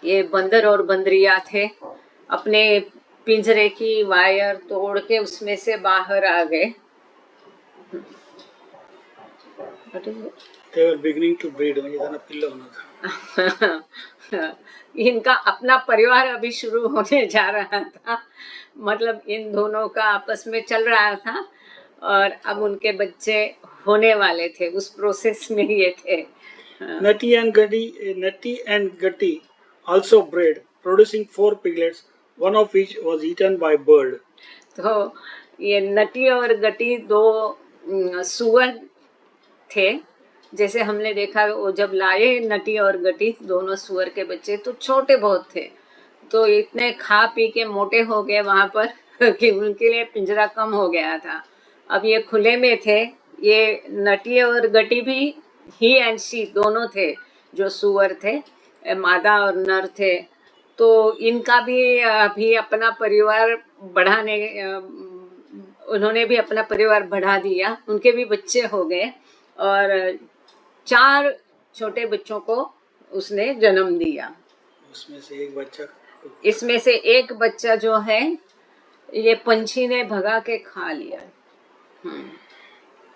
ये बंदर और बंदरिया थे, अपने पिंजरे की वायर तोड़ के उसमें से बाहर आ गए। They were beginning to breed. ये दाना पिल्ला होना था। इनका अपना परिवार अभी शुरू होने जा रहा था, मतलब इन दोनों का आपस में चल रहा था और अब उनके बच्चे होने वाले थे, उस प्रोसेस में ये थे। Nutty and Gutty also bred, producing 4 piglets, one of which was eaten by bird. तो ये नटी और गटी दो सुअर थे। जैसे हमने देखा वो जब लाए नटी और गटी दोनों सुअर के बच्चे तो छोटे बहुत थे, तो इतने खा पी के मोटे हो गए वहां पर कि उनके लिए पिंजरा कम हो गया था। अब ये खुले में थे, ये नटी और गटी भी ही एंड शी दोनों थे, जो सुअर थे, मादा और नर थे। तो इनका भी अभी अपना परिवार बढ़ाने, उन्होंने भी अपना परिवार बढ़ा दिया, उनके भी बच्चे हो गए और 4 छोटे बच्चों को उसने जन्म दिया। इसमें से एक बच्चा जो है ये पंछी ने भगा के खा लिया।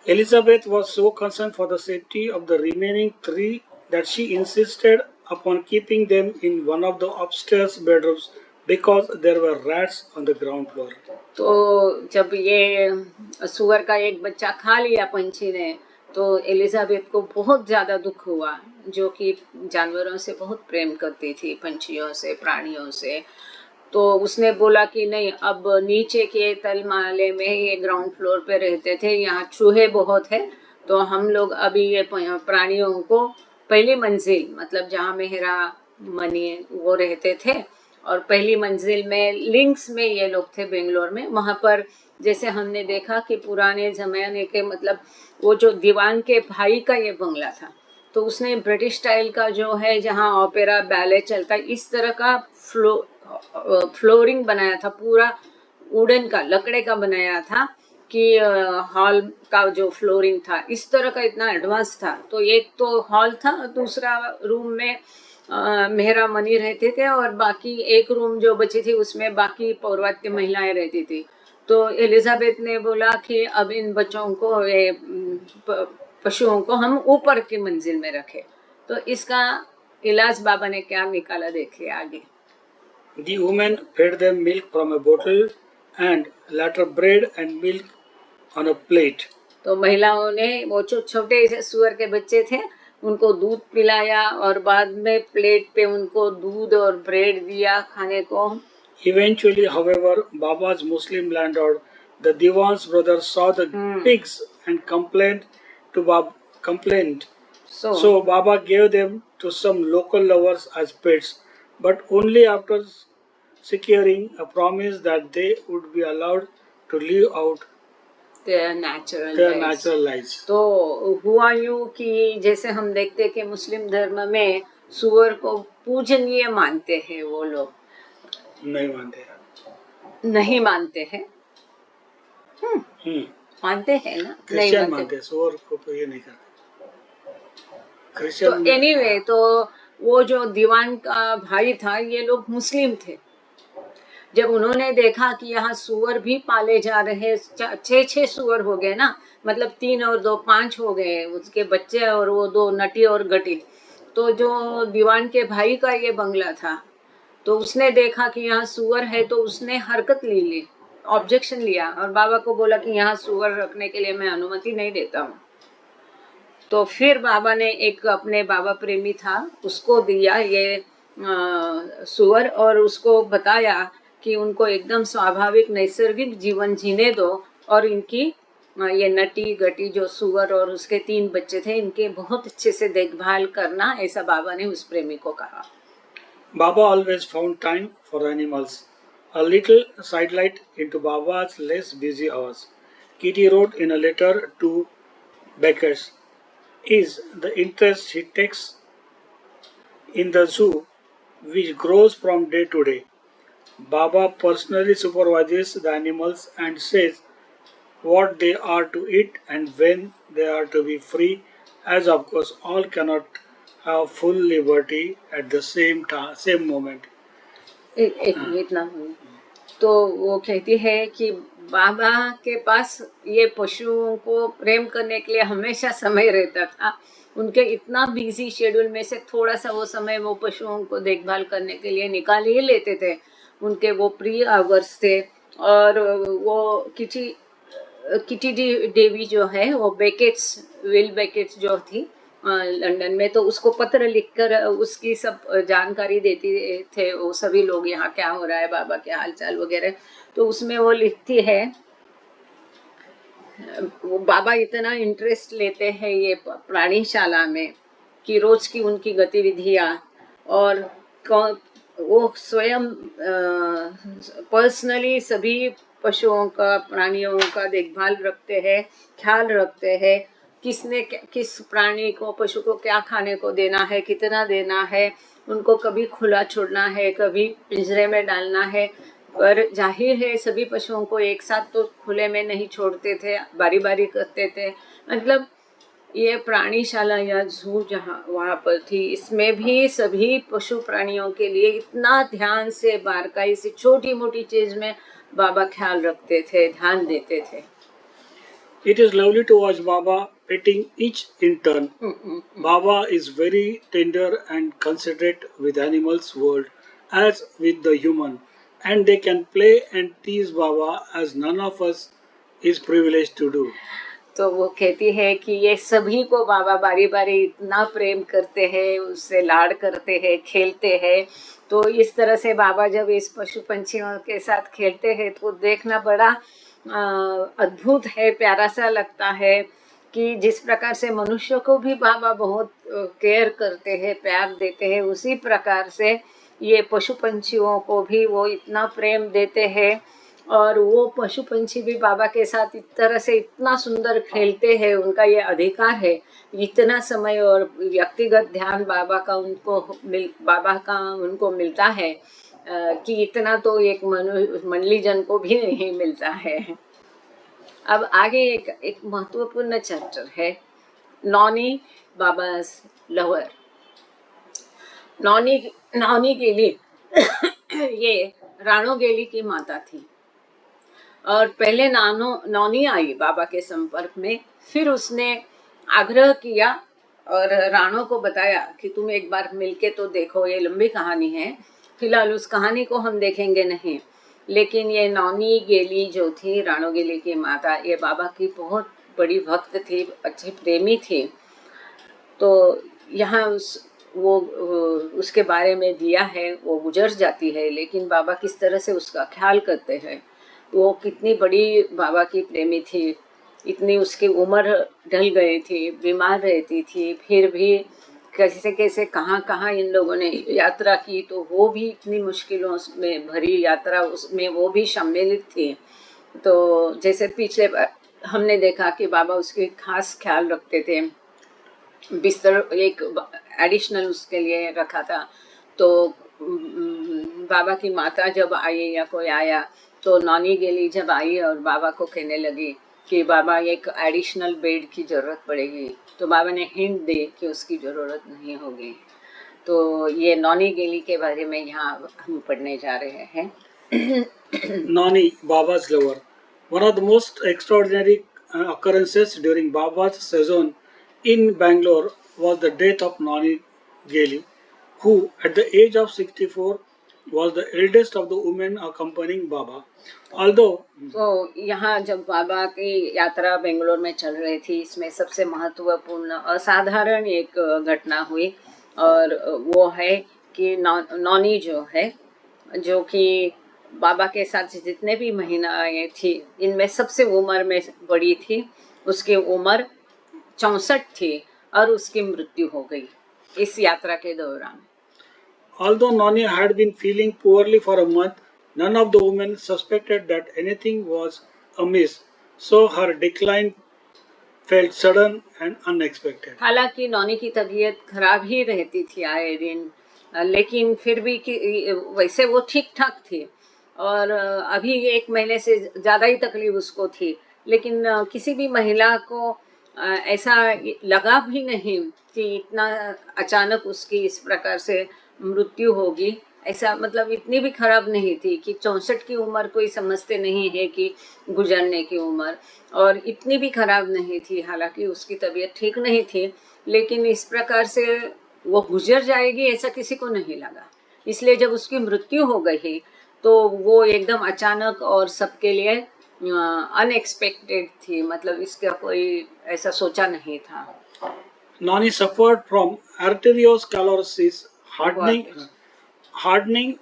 Elizabeth was so concerned for the safety of the remaining 3 that she insisted upon keeping them in one of the upstairs bedrooms because there were rats on the ground floor. तो जब ये सुअर का एक बच्चा खा लिया पंछी ने, तो एलिजाबेथ को बहुत ज़्यादा दुख हुआ, जो कि जानवरों से बहुत प्रेम करती थी, पंछियों से, प्राणियों से। तो उसने बोला कि नहीं, अब नीचे के तलमाले में ये ग्राउंड फ्लोर पे रहते थे, यहाँ चूहे बहुत है, तो हम लोग अभी ये प्राणियों को पहली मंजिल, मतलब जहाँ मेहरा मनी वो रहते थे, और पहली मंजिल में लिंक्स में ये लोग थे बेंगलोर में, वहाँ पर जैसे हमने देखा कि पुराने ज़माने के, मतलब वो जो दीवान के भाई का ये बंगला था, तो उसने ब्रिटिश स्टाइल का जो है जहाँ ओपेरा बैले चलता है, इस तरह का फ्लोरिंग बनाया था, पूरा वुडन का, लकड़े का बनाया था कि हॉल का जो फ्लोरिंग था इस तरह का इतना एडवांस था। तो एक तो हॉल था, दूसरा रूम में मेहरा मनी रहते थे और बाकी एक रूम जो बची थी उसमें बाकी पौरवाद की महिलाएं रहती थी। तो एलिजाबेथ ने बोला कि अब इन बच्चों को, पशुओं को हम ऊपर की मंजिल में रखें। तो इसका इलाज बाबा ने क्या निकाला देखिए आगे। The woman fed them milk from a bottle and later bread and milk on a plate. तो महिलाओं ने वो छोटे सुअर के बच्चे थे उनको दूध पिलाया और बाद में प्लेट पे उनको दूध और ब्रेड दिया खाने को। Eventually, however, Baba's Muslim landlord, the Diwan's brother, saw the pigs and complained. So Baba gave them to some local lovers as pets, but only after securing a promise that they would be allowed to live out their natural lives. तो हुआ यूं कि जैसे हम देखते कि मुस्लिम धर्म में सुअर को पूजनीय मानते हैं, वो लोग नहीं मानते हैं। मानते हैं ना, नहीं मानते सुअर को, तो ये नहीं करते। तो एनीवे, तो वो जो दीवान का भाई था, ये लोग मुस्लिम थे। जब उन्होंने देखा कि यहाँ सुअर भी पाले जा रहे, 6 सुअर हो गए ना, मतलब 3 और 2 5 हो गए उसके बच्चे, और वो 2 नटी और गटी। तो जो दीवान के भाई का ये बंगला था, तो उसने देखा कि यहाँ सुअर है, तो उसने हरकत ली, ऑब्जेक्शन लिया और बाबा को बोला कि यहाँ सुअर रखने के लिए मैं अनुमति नहीं देता हूँ। तो फिर बाबा ने एक अपने बाबा प्रेमी था उसको दिया ये सुअर, और उसको बताया कि उनको एकदम स्वाभाविक नैसर्गिक जीवन जीने दो, और इनकी ये नटी गटी जो सुअर और उसके 3 बच्चे थे, इनके बहुत अच्छे से देखभाल करना, ऐसा बाबा ने उस प्रेमी को कहा। Baba always found time for animals. A little sidelight into Baba's less busy hours. Kitty wrote in a letter to Becker's is the interest he takes in the zoo, which grows from day to day. Baba personally supervises the animals and says what they are to eat and when they are to be free, as of course all cannot have full liberty at the same moment. एक minute ना बोलो। तो वो कहती है कि बाबा के पास ये पशुओं को प्रेम करने के लिए हमेशा समय रहता था। उनके इतना बिजी शेड्यूल में से थोड़ा सा वो समय वो पशुओं को देखभाल करने के लिए निकाल ही लेते थे। उनके वो प्रिय आवर्स थे। और वो किटी डेवी जो है वो बेकेट्स विल बेकेट्स जो थी लंदन में, तो उसको पत्र लिखकर उसकी सब जानकारी देती थे वो सभी लोग, यहाँ क्या हो रहा है, बाबा के हालचाल वगैरह। तो उसमें वो लिखती है, वो बाबा इतना इंटरेस्ट लेते हैं ये प्राणीशाला में कि रोज की उनकी गतिविधियाँ और वो स्वयं पर्सनली सभी पशुओं का प्राणियों का देखभाल रखते हैं, ख्याल रखते हैं। किस प्राणी को पशु को क्या खाने को देना है, कितना देना है, उनको कभी खुला छोड़ना है, कभी पिंजरे में डालना है। पर जाहिर है सभी पशुओं को एक साथ तो खुले में नहीं छोड़ते थे, बारी बारी करते थे। मतलब ये प्राणीशाला या जू जहाँ वहाँ पर थी, इसमें भी सभी पशु प्राणियों के लिए इतना ध्यान से बारकाई से छोटी मोटी चीज में बाबा ख्याल रखते थे, ध्यान देते थे। It is lovely to watch Baba petting each in turn. Baba is very tender and considerate with animals' world as with the human, and they can play and tease Baba as none of us is privileged to do. तो वो कहती है कि ये सभी को बाबा बारी बारी इतना प्रेम करते हैं, उससे लाड करते हैं, खेलते हैं। तो इस तरह से बाबा जब इस पशु पंछियों के साथ खेलते हैं तो देखना बड़ा अद्भुत है, प्यारा सा लगता है कि जिस प्रकार से मनुष्यों को भी बाबा बहुत केयर करते हैं, प्यार देते हैं, उसी प्रकार से ये पशु पंछियों को भी वो इतना प्रेम देते हैं। और वो पशु पंछी भी बाबा के साथ इस तरह से इतना सुंदर खेलते हैं, उनका ये अधिकार है। इतना समय और व्यक्तिगत ध्यान बाबा का उनको मिलता है कि इतना तो एक मंडली जन को भी नहीं मिलता है। अब आगे एक महत्वपूर्ण चैप्टर है, नॉनी बाबाज लवर। नॉनी गेली ये राणो गेली की माता थी और पहले नॉनी आई बाबा के संपर्क में। फिर उसने आग्रह किया और राणो को बताया कि तुम एक बार मिलके तो देखो। ये लंबी कहानी है, फिलहाल उस कहानी को हम देखेंगे नहीं। लेकिन ये नॉनी गेली जो थी, राणो गेली की माता, ये बाबा की बहुत बड़ी भक्त थी, अच्छी प्रेमी थी। तो यहाँ उसके बारे में दिया है, वो गुजर जाती है लेकिन बाबा किस तरह से उसका ख्याल करते हैं। वो कितनी बड़ी बाबा की प्रेमी थी, इतनी उसकी उम्र ढल गई थी, बीमार रहती थी, फिर भी कैसे कैसे कहाँ इन लोगों ने यात्रा की। तो वो भी इतनी मुश्किलों में भरी यात्रा, उसमें वो भी सम्मिलित थी। तो जैसे पिछले बार हमने देखा कि बाबा उसके खास ख्याल रखते थे, बिस्तर एक एडिशनल उसके लिए रखा था। तो बाबा की माता जब आई या कोई आया तो नॉनी गेली जब आई और बाबा को कहने लगी कि बाबा एक एडिशनल बेड की ज़रूरत पड़ेगी, तो बाबा ने हिंट दे कि उसकी ज़रूरत नहीं होगी। तो ये नॉनी गेली के बारे में यहाँ हम पढ़ने जा रहे हैं। Nani, Baba's lover. One of the most extraordinary occurrences during Baba's sojourn in Bangalore was the death of Nani Geli, who at the age of 64 was the eldest of the women accompanying Baba. Although तो यहाँ जब बाबा की यात्रा बेंगलोर में चल रही थी, इसमें सबसे महत्वपूर्ण असाधारण एक घटना हुई और वो है कि नॉनी जो है, जो कि बाबा के साथ जितने भी महिलाएं थी इनमें सबसे उम्र में बड़ी थी। उसकी उम्र 64 थी और उसकी मृत्यु हो गई इस यात्रा के दौरान। although Nani had been feeling poorly for a month, none of the women suspected that anything was amiss, so her decline felt sudden and unexpected. हालांकि नॉनी की तबीयत खराब ही रहती थी आए दिन, लेकिन फिर भी वैसे वो ठीक ठाक थी और अभी 1 महीने से ज़्यादा ही तकलीफ उसको थी। लेकिन किसी भी महिला को ऐसा लगा भी नहीं कि इतना अचानक उसकी इस प्रकार से मृत्यु होगी। ऐसा मतलब इतनी भी खराब नहीं थी कि 64 की उम्र कोई समझते नहीं है कि गुजरने की उम्र, और इतनी भी खराब नहीं थी, हालांकि उसकी तबीयत ठीक नहीं थी, लेकिन इस प्रकार से वो गुजर जाएगी ऐसा किसी को नहीं लगा। इसलिए जब उसकी मृत्यु हो गई तो वो एकदम अचानक और सबके लिए अनएक्सपेक्टेड थी, मतलब इसका कोई ऐसा सोचा नहीं था। Nani suffered from arteriosclerosis, hardening, बहुत hardening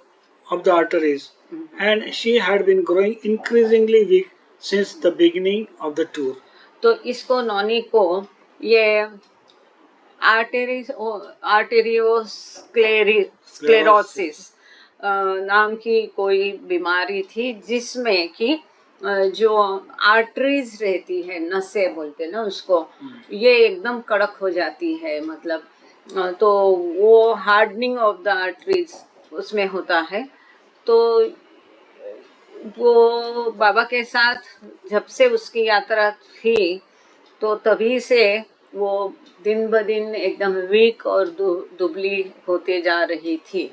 of the arteries, and she had been growing increasingly weak since the beginning of the tour. तो इसको नॉनी को ये आर्टेरियोस्क्लेरोसिस नाम की कोई बीमारी थी, जिसमें कि जो आर्टरीज रहती है, नसें बोलते ना उसको, ये एकदम कड़क हो जाती है, मतलब तो वो हार्डनिंग ऑफ द आर्टरीज उसमें होता है। तो वो बाबा के साथ जब से उसकी यात्रा थी तो तभी से वो दिन ब दिन एकदम वीक और दुबली होते जा रही थी।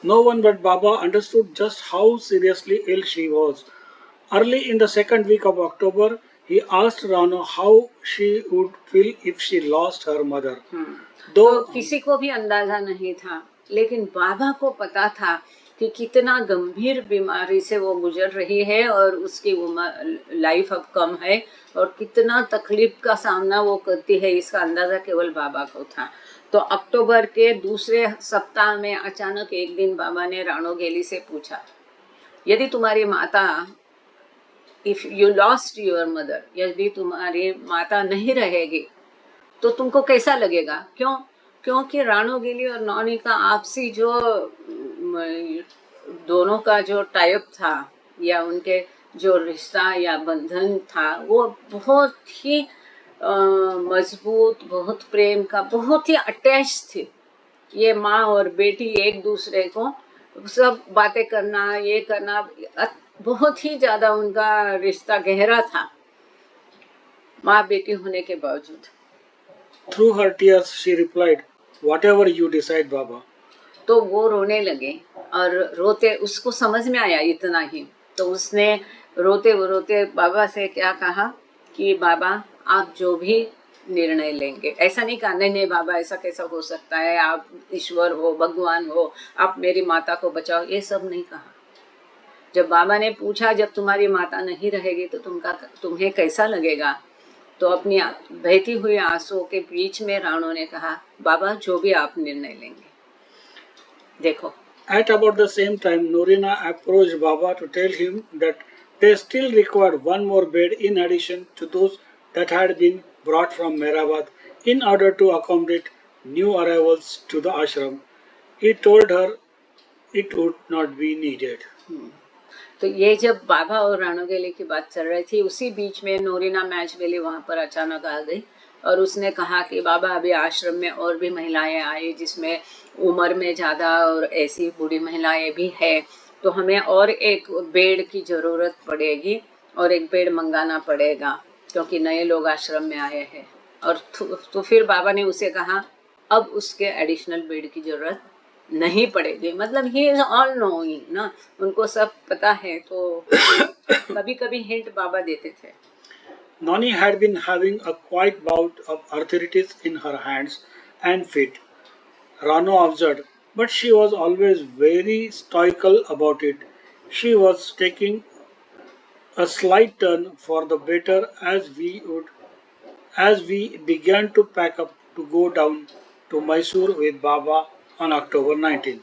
No one but Baba understood just how seriously ill she was. Early in the second week of October, he asked Rano how she would feel if she lost her mother. तो Though किसी को भी अंदाजा नहीं था, लेकिन बाबा को पता था कि कितना गंभीर बीमारी से वो गुजर रही है और उसकी उम्र लाइफ अब कम है, और कितना तकलीफ का सामना वो करती है, इसका अंदाजा केवल बाबा को था। तो अक्टूबर के दूसरे सप्ताह में अचानक एक दिन बाबा ने राणो गेली से पूछा, यदि तुम्हारी माता, if you lost your mother, यदि तुम्हारी माता नहीं रहेगी तो तुमको कैसा लगेगा? क्यों? क्योंकि राणो गेली और नॉनी का आपसी जो दोनों का जो टाइप था, या उनके जो रिश्ता या बंधन था, वो बहुत ही मजबूत, बहुत प्रेम का, बहुत ही अटैच थे। ये माँ और बेटी एक दूसरे को सब बातें करना, ये करना, बहुत ही ज्यादा उनका रिश्ता गहरा था, माँ बेटी होने के बावजूद। through her tears, she replied, "Whatever you decide, Baba." तो वो रोने लगे, और रोते उसको समझ में आया इतना ही, तो उसने रोते रोते बाबा से क्या कहा कि बाबा आप जो भी निर्णय लेंगे। ऐसा नहीं कहा, नहीं बाबा ऐसा कैसा हो सकता है, आप ईश्वर हो, भगवान हो, आप मेरी माता को बचाओ, ये सब नहीं कहा। जब बाबा ने पूछा जब तुम्हारी माता नहीं रहेगी तो तुम्हें कैसा लगेगा, तो अपनी बहती हुई आंसुओं के बीच में राणो ने कहा, बाबा जो भी आप निर्णय लेंगे। देखो, At about the same time, Norina approached Baba to tell him that they still required one more bed in addition to those that had been brought from Mehrabad in order to accommodate new arrivals to the ashram. He told her it would not be needed. तो ये जब बाबा और राणो गेली की बात चल रही थी, उसी बीच में नोरिना मैचवेली वहाँ पर अचानक आ गई और उसने कहा कि बाबा अभी आश्रम में और भी महिलाएं आई जिसमें उम्र में ज़्यादा और ऐसी बूढ़ी महिलाएं भी है, तो हमें और एक बेड की ज़रूरत पड़ेगी और एक बेड मंगाना पड़ेगा क्योंकि नए लोग आश्रम में आए हैं। और तो फिर बाबा ने उसे कहा अब उसके एडिशनल बेड की ज़रूरत नहीं पड़ेगी, मतलब ही इज ऑल नोइंग ना, उनको सब पता है, तो कभी कभी हिंट बाबा देते थे। Nani had been having a quiet bout of arthritis in her hands and feet, Rano observed, but she was always very stoical about it. She was taking a slight turn for the better as we began to pack up to go down to Mysore with Baba on October 19.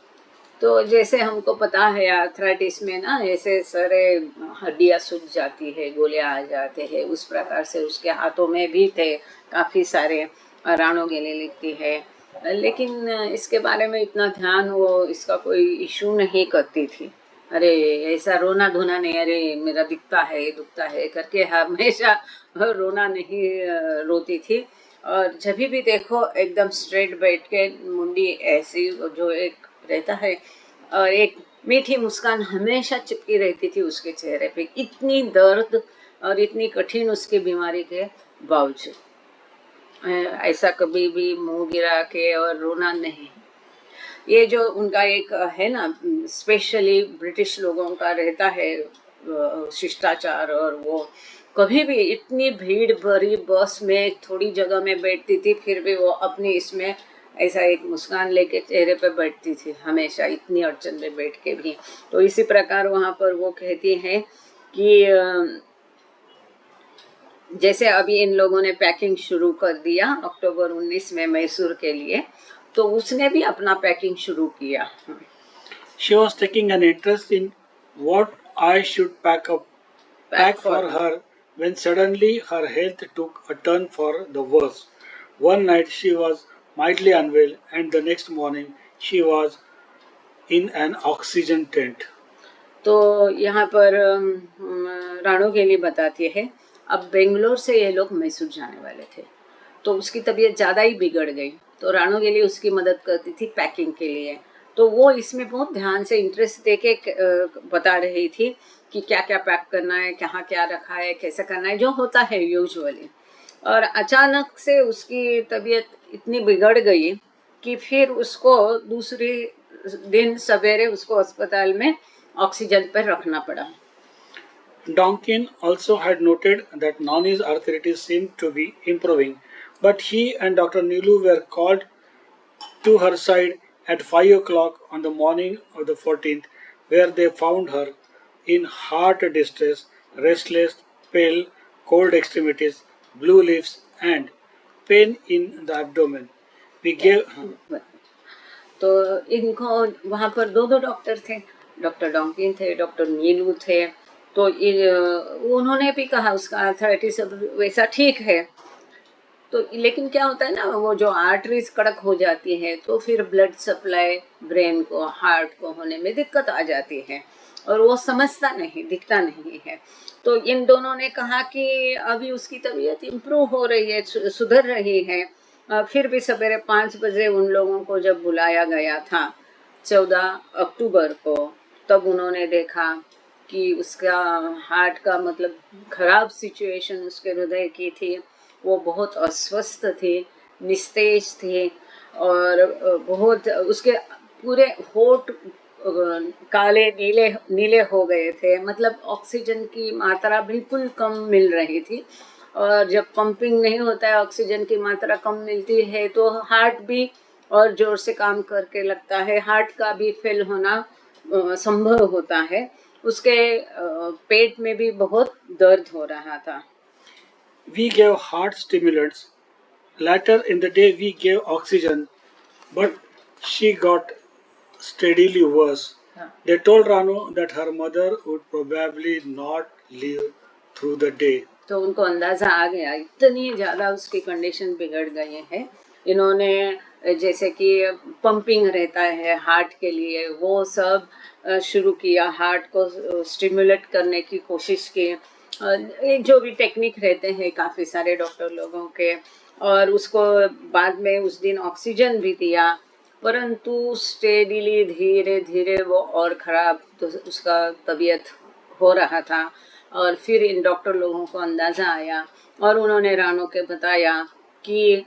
तो जैसे हमको पता है arthritis में ना ऐसे सारे हड्डियाँ सूज जाती है, गोले आ जाते हैं, उस प्रकार से उसके हाथों में भी थे काफ़ी सारे, राणो गेली लिखती है, लेकिन इसके बारे में इतना ध्यान वो इसका कोई इशू नहीं करती थी। अरे ऐसा रोना धोना नहीं, अरे मेरा दिखता है दुखता है करके हमेशा रोना नहीं रोती थी, और जब भी देखो एकदम स्ट्रेट बैठ के मुंडी ऐसी जो एक रहता है और एक मीठी मुस्कान हमेशा चिपकी रहती थी उसके चेहरे पे। इतनी दर्द और इतनी कठिन उसकी बीमारी के बावजूद ऐसा कभी भी मुंह गिरा के और रोना नहीं। ये जो उनका एक है ना, स्पेशली ब्रिटिश लोगों का रहता है शिष्टाचार, और वो कभी भी इतनी भीड़ भरी बस में थोड़ी जगह में बैठती थी, फिर भी वो अपनी इसमें ऐसा एक मुस्कान लेके चेहरे पे बैठती थी हमेशा, इतनी अड़चन में बैठ के भी। तो इसी प्रकार वहाँ पर वो कहती हैं कि जैसे अभी इन लोगों ने पैकिंग शुरू कर दिया अक्टूबर 19 में मैसूर के लिए, तो उसने भी अपना पैकिंग शुरू किया। She was taking an interest in what I should pack for her when suddenly her health took a turn for the worse. One night she was mildly unwell, and the next morning she was in an oxygen tent. तो यहाँ पर राणो के लिए बताती है, अब बेंगलोर से ये लोग मैसूर जाने वाले थे, तो उसकी तबीयत ज़्यादा ही बिगड़ गई, तो राणो के लिए उसकी मदद करती थी पैकिंग के लिए। तो वो इसमें बहुत ध्यान से इंटरेस्ट दे के बता रही थी कि क्या क्या पैक करना है, कहाँ क्या रखा है, कैसे करना है, जो होता है यूजुअली। और अचानक से उसकी तबीयत इतनी बिगड़ गई कि फिर उसको दूसरे दिन सवेरे उसको अस्पताल में ऑक्सीजन पर रखना पड़ा। Donkin also had noted that Nani's arthritis seemed to be improving, but he and Dr. Nilu were called to her side at 5 o'clock on the morning of the 14th, where they found her in heart distress, restless, pale, cold extremities, blue lips, and pain in the abdomen. We gave. तो इनको वहाँ पर दो doctor थे, doctor डॉन्किन थे, doctor नीलू थे। तो उन्होंने भी कहा उसका आर्थराइटिस वैसा ठीक है, तो लेकिन क्या होता है ना, वो जो आर्टरीज कड़क हो जाती है तो फिर ब्लड सप्लाई ब्रेन को, हार्ट को होने में दिक्कत आ जाती है, और वो समझता नहीं, दिखता नहीं है। तो इन दोनों ने कहा कि अभी उसकी तबीयत इम्प्रूव हो रही है, सुधर रही है। फिर भी सवेरे 5 बजे उन लोगों को जब बुलाया गया था 14 अक्टूबर को, तब उन्होंने देखा कि उसका हार्ट का मतलब खराब सिचुएशन उसके हृदय की थी, वो बहुत अस्वस्थ थे, निस्तेज थे, और बहुत उसके पूरे होठ काले नीले नीले हो गए थे, मतलब ऑक्सीजन की मात्रा बिल्कुल कम मिल रही थी। और जब पंपिंग नहीं होता है, ऑक्सीजन की मात्रा कम मिलती है, तो हार्ट भी और जोर से काम करके लगता है, हार्ट का भी फेल होना संभव होता है। उसके पेट में भी बहुत दर्द हो रहा था। We gave heart stimulants. Later in the day, we gave oxygen, but she got steadily worse. They told Rano that her mother would probably not live through the day. तो उनको अंदाजा आ गया, इतनी ज़्यादा उसकी कंडीशन बिगड़ गई है। इन्होंने जैसे कि पंपिंग रहता है हार्ट के लिए, वो सब शुरू किया, हार्ट को स्टिमुलेट करने की कोशिश की, जो भी टेक्निक रहते हैं काफ़ी सारे डॉक्टर लोगों के, और उसको बाद में उस दिन ऑक्सीजन भी दिया, परंतु स्टेडीली धीरे धीरे वो और ख़राब तो उसका तबीयत हो रहा था। और फिर इन डॉक्टर लोगों को अंदाज़ा आया और उन्होंने रानो के बताया कि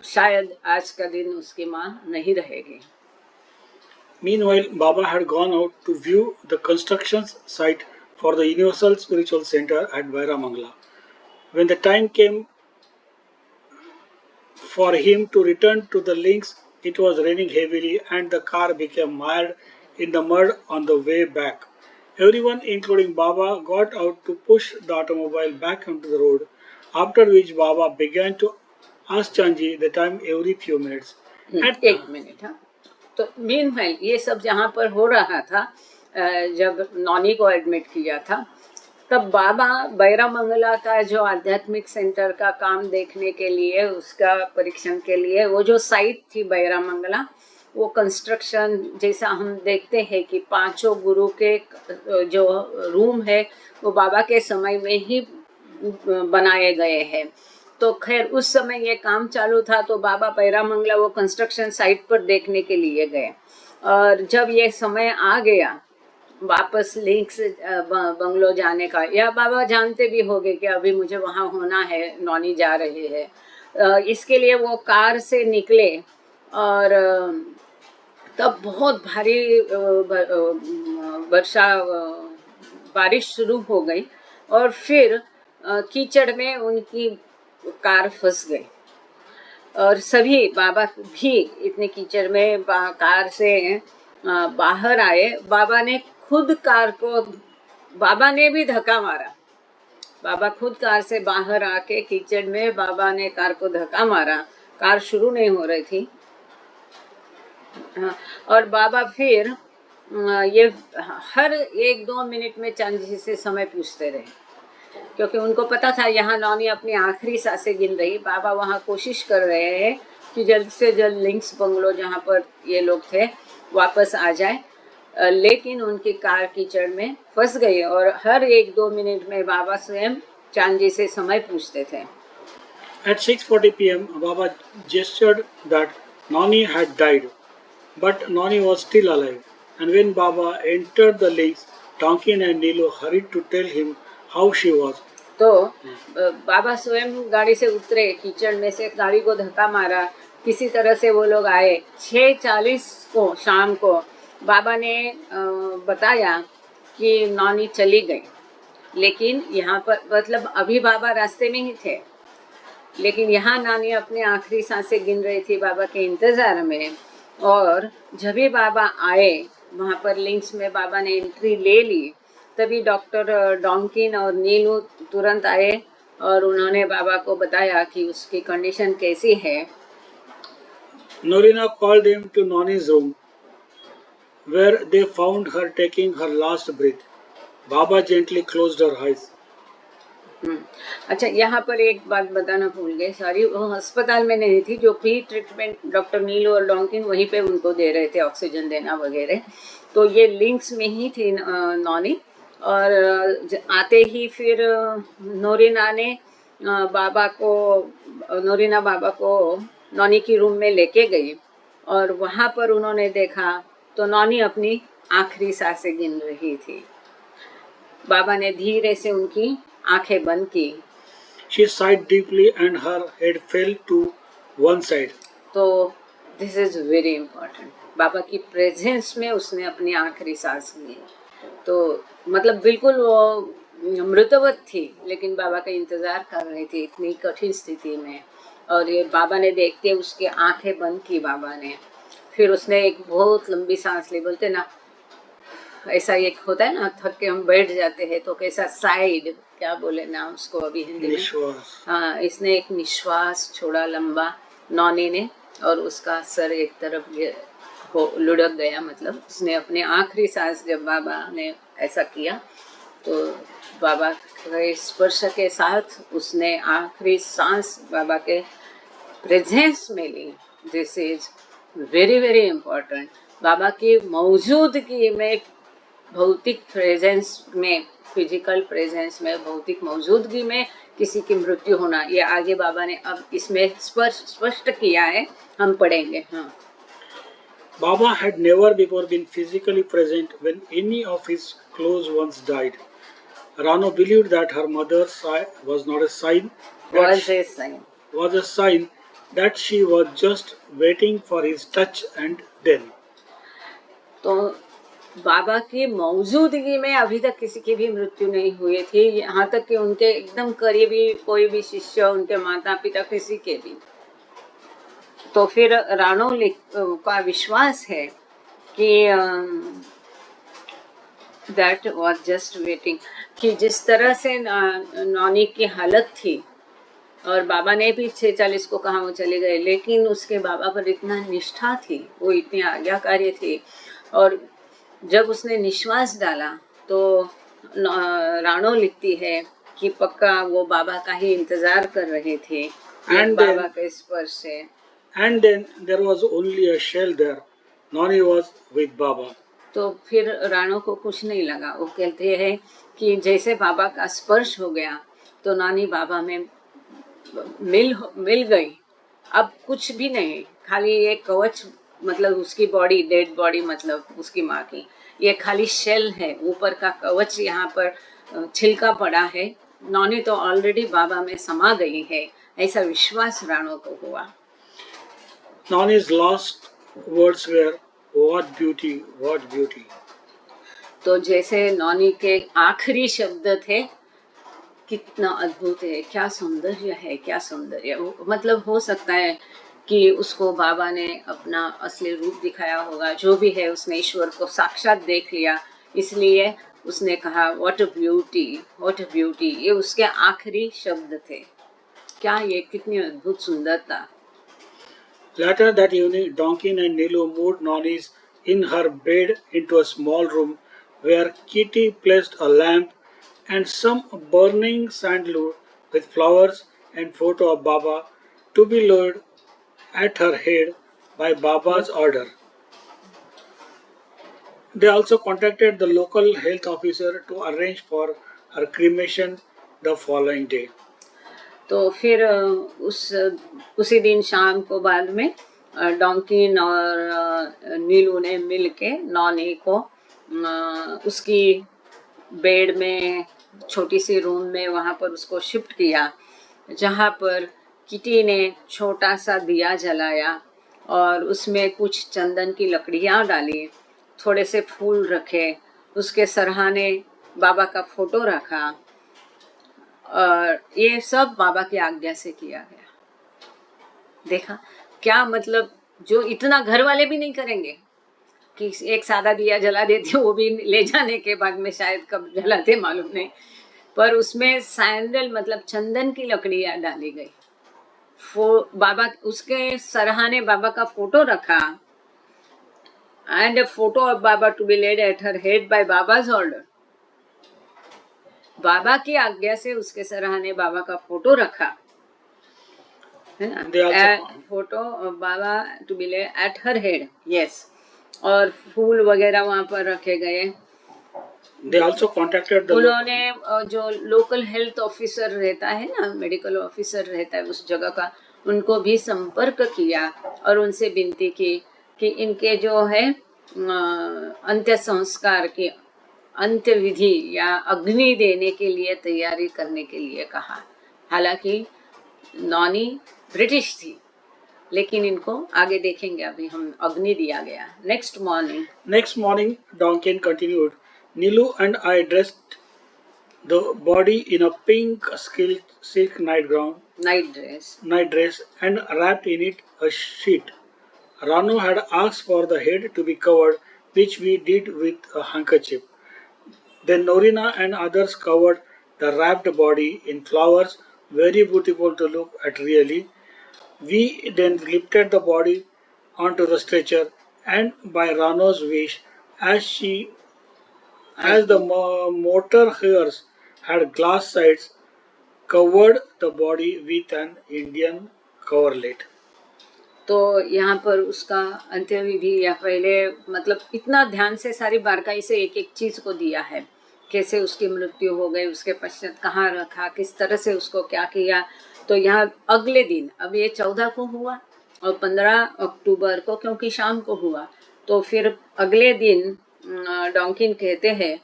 शायद आज का दिन उसकी माँ नहीं रहेगी। Meanwhile, Baba had gone out to view the construction site for the Universal Spiritual Center at Bairamangala. When the time came for him to return to the links, it was raining heavily and the car became mired in the mud on the way back. Everyone, including Baba, got out to push the automobile back onto the road, after which Baba began to ask Chanji the time every few minutes. एक minute, हाँ। तो meanwhile ये सब जहाँ पर हो रहा था, जब नॉनी को एडमिट किया था, तब बाबा बैरामंगला का जो आध्यात्मिक सेंटर का काम देखने के लिए, उसका परीक्षण के लिए, वो जो साइट थी बैरामंगला, वो कंस्ट्रक्शन जैसा हम देखते हैं कि 5 गुरु के जो रूम है वो बाबा के समय में ही बनाए गए हैं। तो खैर उस समय ये काम चालू था, तो बाबा बैरामंगला वो कंस्ट्रक्शन साइट पर देखने के लिए गए, और जब ये समय आ गया वापस लिंक्स बंगलो जाने का, या बाबा जानते भी होंगे कि अभी मुझे वहाँ होना है, नॉनी जा रही है, इसके लिए वो कार से निकले। और तब बहुत भारी वर्षा बारिश शुरू हो गई, और फिर कीचड़ में उनकी कार फंस गई, और सभी बाबा भी इतने कीचड़ में कार से बाहर आए। बाबा ने खुद कार को, बाबा ने भी धक्का मारा। बाबा खुद कार से बाहर आके कीचड़ में बाबा ने कार को धक्का मारा। कार शुरू नहीं हो रही थी। और बाबा फिर ये हर 1-2 मिनट में चांद जी से समय पूछते रहे, क्योंकि उनको पता था यहाँ नॉनी अपनी आखिरी सांसें गिन रही। बाबा वहाँ कोशिश कर रहे हैं कि जल्द से जल्द लिंक्स बंगलो जहाँ पर ये लोग थे वापस आ जाए, लेकिन उनकी कार कीचड़ में फंस गई, और हर 1-2 मिनट में बाबा स्वयं चांद जी से समय पूछते थे। At 6:40 p.m., Baba gestured that Nani had died, but Nani was still alive. And when Baba entered the links, Tonkin and Nilu hurried to tell him how she was. तो बाबा स्वयं गाड़ी से उतरे, कीचड़ में से गाड़ी को धक्का मारा, किसी तरह से वो लोग आए। 6:40 को शाम को बाबा ने बताया कि नॉनी चली गई, लेकिन यहाँ पर मतलब अभी बाबा रास्ते में ही थे, लेकिन यहाँ नानी अपने आखिरी सांसें गिन रही थी बाबा के इंतज़ार में। और जब भी बाबा आए वहाँ पर लिंक्स में, बाबा ने एंट्री ले ली, तभी डॉक्टर डॉन्किन और नीलू तुरंत आए और उन्होंने बाबा को बताया कि उसकी कंडीशन कैसी है। Norina called him to Nani's room, where they found her taking her last breath. Baba gently closed her eyes. अच्छा, यहाँ पर एक बात बताना भूल गए, सॉरी। वो अस्पताल में नहीं थी, जो प्री ट्रीटमेंट डॉक्टर नीलू और डॉन्किन वहीं पे उनको दे रहे थे, ऑक्सीजन देना वगैरह। तो ये लिंक्स में ही थी नॉनी। और आते ही फिर नोरिना बाबा को नॉनी की रूम में लेके गई, और वहाँ पर उन्होंने देखा तो नॉनी अपनी आखिरी सांसें गिन रही थी। बाबा ने धीरे से उनकी आंखें बंद की। She sighed deeply and her head fell to one side. तो this is very important. Baba की प्रेजेंस में उसने अपनी आखिरी सांस ली। तो मतलब बिल्कुल वो मृतवत थी, लेकिन बाबा का इंतजार कर रही थी इतनी कठिन स्थिति में। और ये बाबा ने देखते उसके आंखें बंद की बाबा ने। फिर उसने एक बहुत लंबी सांस ली। बोलते ना, ऐसा एक होता है ना, थक के हम बैठ जाते हैं तो कैसा साइड, क्या बोले ना उसको अभी हिंदी में, हाँ, इसने एक निश्वास छोड़ा लंबा नॉनी ने, और उसका सर एक तरफ लुढ़क गया। मतलब उसने अपने आखिरी सांस, जब बाबा ने ऐसा किया तो बाबा के स्पर्श के साथ उसने आखिरी सांस बाबा के प्रेजेंस में ली। This is very very important. Baba की मौजूदगी में, भौतिक प्रेजेंस में, फिजिकल प्रेजेंस में, भौतिक मौजूदगी में किसी की मृत्यु होना, ये आगे बाबा ने अब इसमें स्पष्ट किया है, हम पढ़ेंगे। हाँ, Baba had never before been physically present when any of his close ones died. Rano believed that her mother's sigh was not a sign, was a sign that she was just waiting for his touch and then. तो बाबा की मौजूदगी में अभी तक किसी की भी मृत्यु नहीं हुई थी, यहाँ तक कि उनके एकदम करीबी कोई भी शिष्य, उनके माता पिता, किसी के भी। तो फिर रानो का विश्वास है कि दैट वाज जस्ट वेटिंग, कि जिस तरह से नॉनी की हालत थी, और बाबा ने भी 6:40 को कहा वो चले गए, लेकिन उसके बाबा पर इतना निष्ठा थी, वो इतनी आज्ञाकारी थी। और जब उसने निश्वास डाला तो रानो लिखती है कि पक्का वो बाबा का ही इंतजार कर रहे थे, बाबा के स्पर्श से। And then there was only a shell there. Nani was with Baba. तो फिर रानो को कुछ नहीं लगा। वो कहते हैं कि जैसे बाबा का स्पर्श हो गया तो नानी बाबा में मिल गई। अब कुछ भी नहीं, खाली एक कवच, मतलब उसकी बॉडी, डेड बॉडी, मतलब उसकी माँ की, ये खाली शेल है, ऊपर का कवच यहाँ पर छिलका पड़ा है। नौनी तो ऑलरेडी बाबा में समा गई है, ऐसा विश्वास राणो को हुआ। Nani's last words were, "What beauty, what beauty." तो जैसे नौनी के आखिरी शब्द थे, कितना अद्भुत है, क्या सौंदर्य है, क्या सौंदर्य। मतलब हो सकता है कि उसको बाबा ने अपना असली रूप दिखाया होगा, जो भी है उसने ईश्वर को साक्षात देख लिया, इसलिए उसने कहा what a beauty, what a beauty. ये उसके आखिरी शब्द थे। क्या ये कितनी अद्भुत सुंदरता। Later that evening, Donkin and Nilu moved Nani's in her bed into a small room where Kitty placed a lamp and some burning sandalwood with flowers and photo of Baba to be laid at her head by Baba's order. They also contacted the local health officer to arrange for her cremation the following day. तो फिर उसी दिन शाम को बाद में डॉन्किन और नीलू ने मिल के नौनी को उसकी बेड में, छोटी सी रूम में, वहाँ पर उसको शिफ्ट किया, जहाँ पर किटी ने छोटा सा दिया जलाया और उसमें कुछ चंदन की लकड़ियाँ डाली, थोड़े से फूल रखे, उसके सरहाने बाबा का फोटो रखा, और ये सब बाबा की आज्ञा से किया गया। देखा क्या मतलब, जो इतना घर वाले भी नहीं करेंगे कि एक सादा दिया जला देते, वो भी ले जाने के बाद में शायद कब जलाते मालूम नहीं, पर उसमें सैंडल मतलब चंदन की लकड़ियां डाली गई, बाबा उसके सरहाने बाबा का फोटो रखा, and a photo of Baba to be laid at her head by Baba's order. बाबा की आज्ञा से उसके सराहने बाबा का फोटो रखा, है ना, photo Baba to be laid at her head, yes, और फूल वगैरह वहाँ पर रखे गए। They also contacted the उन्होंने जो लोकल हेल्थ ऑफिसर रहता है ना, मेडिकल ऑफिसर रहता है उस जगह का, उनको भी संपर्क किया और उनसे विनती की कि इनके जो है अंत्य संस्कार की अंत्य विधि या अग्नि देने के लिए तैयारी करने के लिए कहा। हालांकि नौनी ब्रिटिश थी, लेकिन इनको आगे देखेंगे, अभी हम अग्नि दिया गया। Next morning Donkin continued, Nilu and I dressed the body in a pink silk night dress and wrapped in it a sheet. Rano had asked for the head to be covered, which we did with a handkerchief. Then Norina and others covered the wrapped body in flowers, very beautiful to look at really. We then lifted the body onto the stretcher, and by Rano's wish, as the motor hairs had glass sides, covered the body with an Indian coverlet. तो यहाँ पर उसका अंत्यविधि या पहले मतलब इतना ध्यान से सारी बारकाई से एक एक चीज को दिया है, कैसे उसकी मृत्यु हो गई, उसके पश्चात कहाँ रखा, किस तरह से उसको क्या किया। तो यहाँ अगले दिन, अब ये 14 को हुआ और 15 अक्टूबर को क्योंकि शाम को हुआ, तो फिर अगले दिन डॉन्किन कहते हैं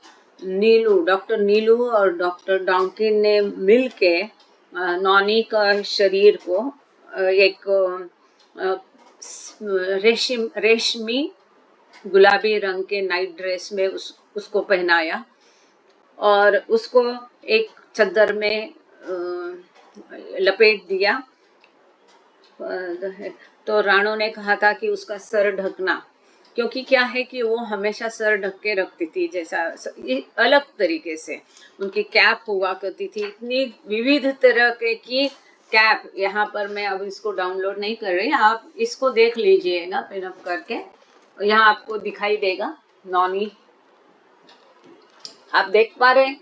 डॉक्टर नीलू और डॉक्टर डॉन्किन ने मिल के नौनी का शरीर को एक रेशमी गुलाबी रंग के नाइट ड्रेस में उसको पहनाया और उसको एक चद्दर में लपेट दिया। तो राणो ने कहा था कि उसका सर ढकना, क्योंकि क्या है कि वो हमेशा सर ढक के रखती थी, जैसा अलग तरीके से उनकी कैप हुआ करती थी, इतनी विविध तरह की कैप। यहाँ पर मैं अब इसको डाउनलोड नहीं कर रही, आप इसको देख लीजिएगा पिन अप करके, यहाँ आपको दिखाई देगा नौनी, आप देख पा रहे हैं?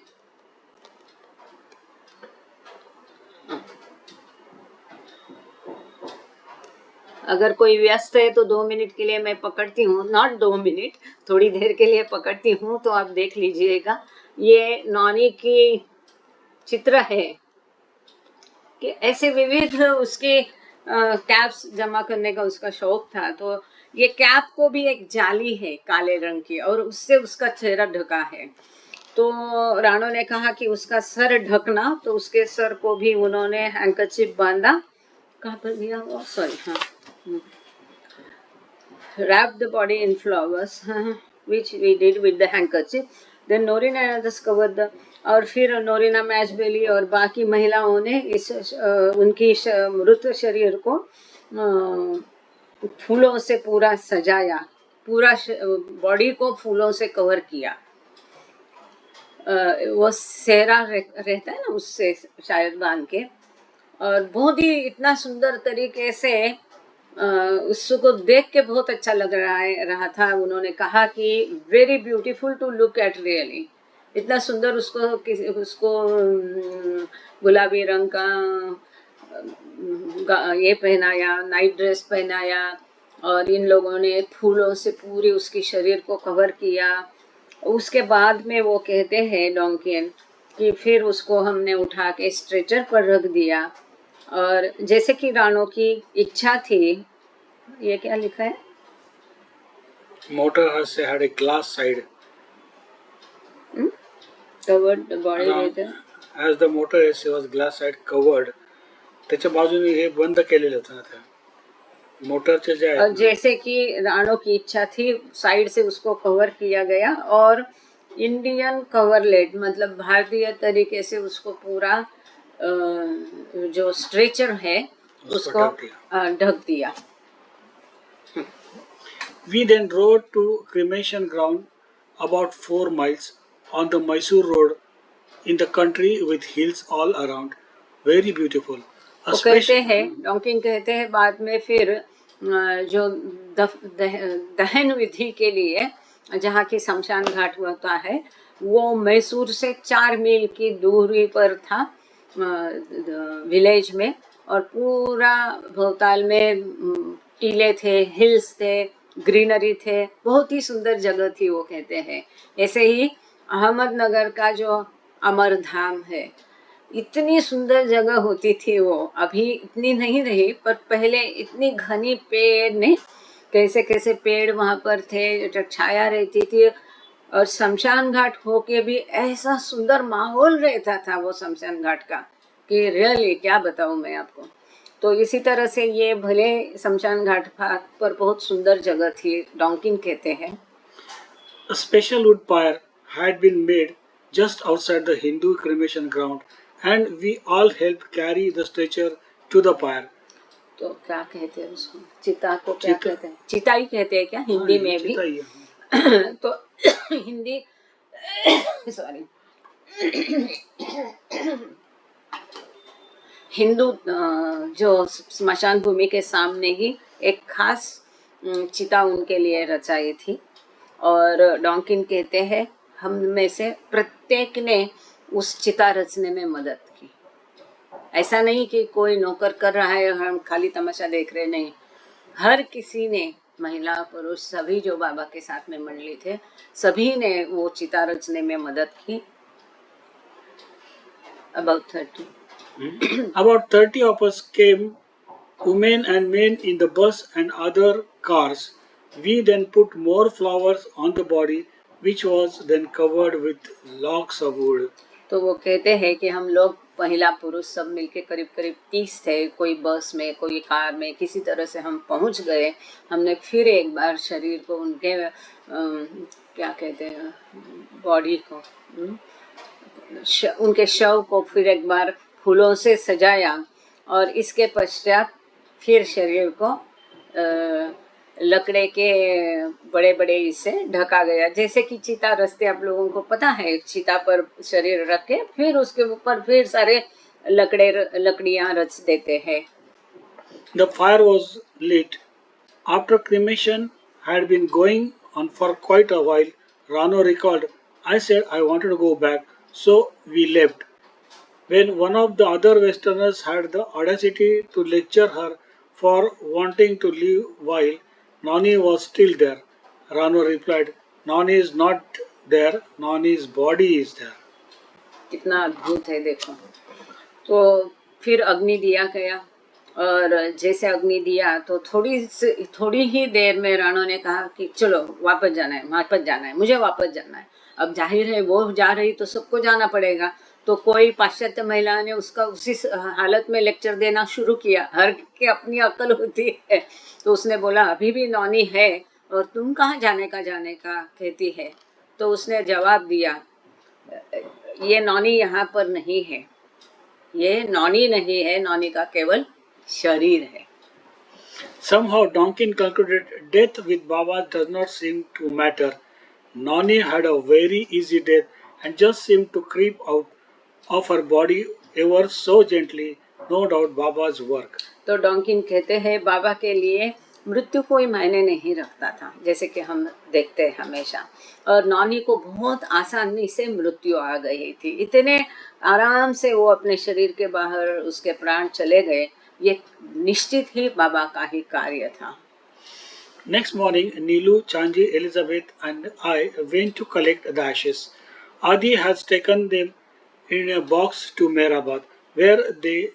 अगर कोई व्यस्त है तो 2 मिनट के लिए मैं पकड़ती हूँ, नॉट 2 मिनट, थोड़ी देर के लिए पकड़ती हूँ, तो आप देख लीजिएगा। ये नौनी की चित्र है कि ऐसे विविध उसके कैप्स जमा करने का उसका शौक था। तो ये कैप को भी एक जाली है काले रंग की और उससे उसका चेहरा ढका है। तो राणो ने कहा कि उसका सर ढकना, तो उसके सर को भी उन्होंने हैंकरचीफ बांधा। कहाँ पर दिया वो, सॉरी, हाँ, wrapped the body in flowers, which we did with the handkerchief. Then Norina and others covered the, और फिर नोरिना मैचबेली और बाकी महिलाओं ने उनकी मृत शरीर को फूलों से पूरा सजाया, पूरा बॉडी को फूलों से कवर किया। वो सेहरा रहता है ना, उससे शायद बांध के, और बहुत ही इतना सुंदर तरीके से उसको देख के बहुत अच्छा लग रहा था। उन्होंने कहा कि very beautiful to look at really, इतना सुंदर उसको गुलाबी रंग का ये पहनाया, नाइट ड्रेस पहनाया, और इन लोगों ने फूलों से पूरी उसकी शरीर को कवर किया। उसके बाद में वो कहते हैं डोंकियन कि फिर उसको हमने उठा के स्ट्रेचर पर रख दिया, और जैसे कि राणो की इच्छा थी, ये क्या लिखा है, motor has had a glass side covered the body with as the motor AC was glass side covered. त्याच्या बाजूने हे बंद केलेलं होतं ना त्या मोटरचे जे और आहे, जैसे कि राणो की इच्छा थी साइड से उसको कवर किया गया, और इंडियन कवरलेट मतलब भारतीय तरीके से उसको पूरा जो स्ट्रेचर है उसको ढक दिया। We then rode to cremation ground about 4 miles on the Mysore road in the country with hills all around, very beautiful. वो कहते हैं, डॉकिंग कहते हैं, बाद में फिर जो दहन विधि के लिए जहाँ की शमशान घाट होता है वो मैसूर से 4 मील की दूरी पर था विलेज में, और पूरा भोपाल में टीले थे, हिल्स थे, ग्रीनरी थे, बहुत ही सुंदर जगह थी वो कहते हैं। ऐसे ही अहमदनगर का जो अमरधाम है, इतनी सुंदर जगह होती थी वो, अभी इतनी नहीं रही, पर पहले इतनी घनी पेड़ ने, कैसे कैसे पेड़ वहाँ पर थे, छाया रहती थी, और शमशान घाट होके भी ऐसा सुंदर माहौल रहता था वो शमशान घाट का कि रियली क्या बताऊँ मैं आपको। तो इसी तरह से ये भले शमशान घाट पर बहुत सुंदर जगह थी, डोंकिन कहते हैं। A special wood pyre had been made just outside the Hindu cremation ground, and we all helped carry the stretcher to the pyre. तो क्या कहते हैं उसको, चिता को क्या कहते हैं, चिता ही कहते हैं क्या हिंदी में भी? तो हिंदी सॉरी हिंदू जो स्मशान भूमि के सामने ही एक खास चिता उनके लिए रचाई थी, और डोंकिन कहते हैं हम में से प्रत्येक ने उस चिता रचने में मदद की। ऐसा नहीं कि कोई नौकर कर रहा है और हम खाली तमाशा देख रहे, नहीं, हर किसी ने, महिला पुरुष सभी जो बाबा के साथ में मंडली थे, सभी ने वो चिता रचने में मदद की। About 30 of us came, women and men in the bus and other cars. We then put more flowers on the body, which was then covered with logs of wood. तो वो कहते हैं कि हम लोग महिला पुरुष सब मिलके करीब करीब 30 थे, कोई बस में, कोई कार में, किसी तरह से हम पहुंच गए। हमने फिर एक बार शरीर को उनके क्या कहते हैं, बॉडी को, उनके शव को फिर एक बार फूलों से सजाया, और इसके पश्चात फिर शरीर को लकड़े के बड़े बड़े इससे ढका गया, जैसे कि चिता रचते आप लोगों को पता है, चिता पर शरीर रख के फिर उसके ऊपर फिर सारे लकड़ियां रच देते हैं। The fire was lit. After cremation had been going on for quite a while, Rano recalled, I said I wanted to go back, so we left. When one of the other Westerners had the audacity to lecture her for wanting to leave while Nani was still there, Rano replied, Nani is not there, Nani's body is there. कितना अद्भुत है देखो। तो फिर अग्नि दिया गया, और जैसे अग्नि दिया तो थोड़ी ही देर में राणा ने कहा कि चलो वापस जाना है, मुझे वापस जाना है। अब जाहिर है वो जा रही तो सबको जाना पड़ेगा, तो कोई पाश्चात्य महिला ने उसका उसी हालत में लेक्चर देना शुरू किया। हर के अपनी अक्ल होती है, तो उसने बोला अभी भी नौनी है और तुम कहाँ जाने का कहती है। तो उसने जवाब दिया, ये नौनी यहाँ पर नहीं है, ये नौनी नहीं है, नौनी का केवल शरीर है। Somehow Donkin concluded death with Baba does not seem to matter. Nani had a very easy death and just seemed to creep out of her body ever so gently, no doubt Baba's work. तो डॉन्किन कहते हैं बाबा के लिए मृत्यु कोई मायने नहीं रखता था, जैसे कि हम देखते हैं हमेशा, और नौनी को बहुत आसानी से मृत्यु आ गई थी। इतने आराम से वो अपने शरीर के बाहर उसके प्राण चले गए, ये निश्चित ही बाबा का ही कार्य था। Next morning, Neelu, Chanji, Elizabeth, and I went to collect the ashes. Adi has taken them in a box to Mehrabad, where they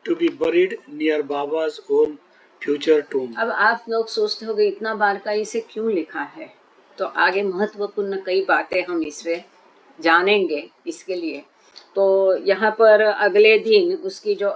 to be buried near Baba's own future tomb. अब आप लोग सोचते होंगे इतना बारकाई से क्यों लिखा है, तो आगे महत्वपूर्ण कई बातें हम इसमें जानेंगे इसके लिए। तो यहाँ पर अगले दिन उसकी जो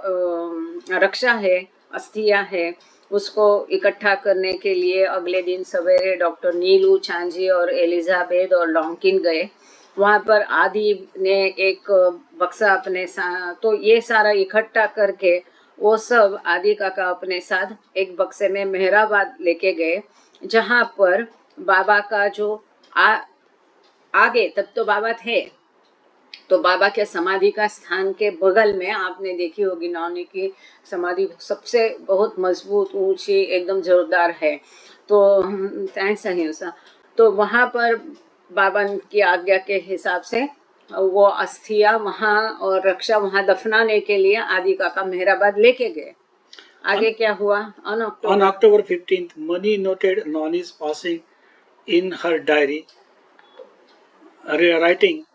रक्षा है, अस्थियाँ है, उसको इकट्ठा करने के लिए अगले दिन सवेरे डॉक्टर नीलू, छांजी और एलिजाबेथ और डॉन्किन गए। वहाँ पर आदि ने एक बक्सा अपने साथ, तो ये सारा इकट्ठा करके वो सब आदि काका अपने साथ एक बक्से में मेहराबाद लेके गए, जहाँ पर बाबा का जो आगे तब तो बाबा थे, तो बाबा के समाधि का स्थान के बगल में आपने देखी होगी नौनी की समाधि सबसे बहुत मजबूत, ऊंची, एकदम जोरदार है। तो थैंक्स अहिंसा। तो वहाँ पर बाबा की आज्ञा के हिसाब से वो अस्थियां वहाँ और रक्षा वहाँ दफनाने के लिए आदि काका मेहराबाद लेके गए। आगे क्या हुआ? On October 15th, Mani noted Noni's passing in her diary, writing,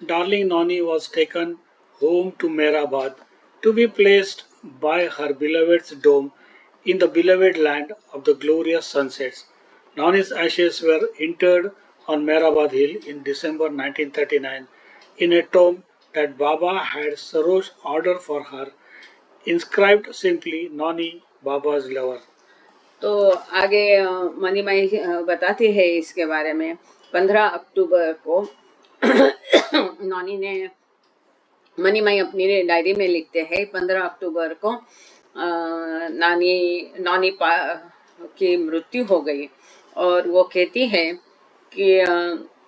Darling Noni was taken home to Mehrabad to be placed by her beloved's dome in the beloved land of the glorious sunsets. Noni's ashes were interred on Mehrabad Hill in December 1939 in a tomb that Baba had Saroj ordered for her, inscribed simply Noni, Baba's lover. तो आगे मनीमाई बताती है इसके बारे में। 15 अक्टूबर को मनीमाई अपनी diary में लिखते हैं, 15 अक्टूबर को नौनी की मृत्यु हो गई, और वो कहती है कि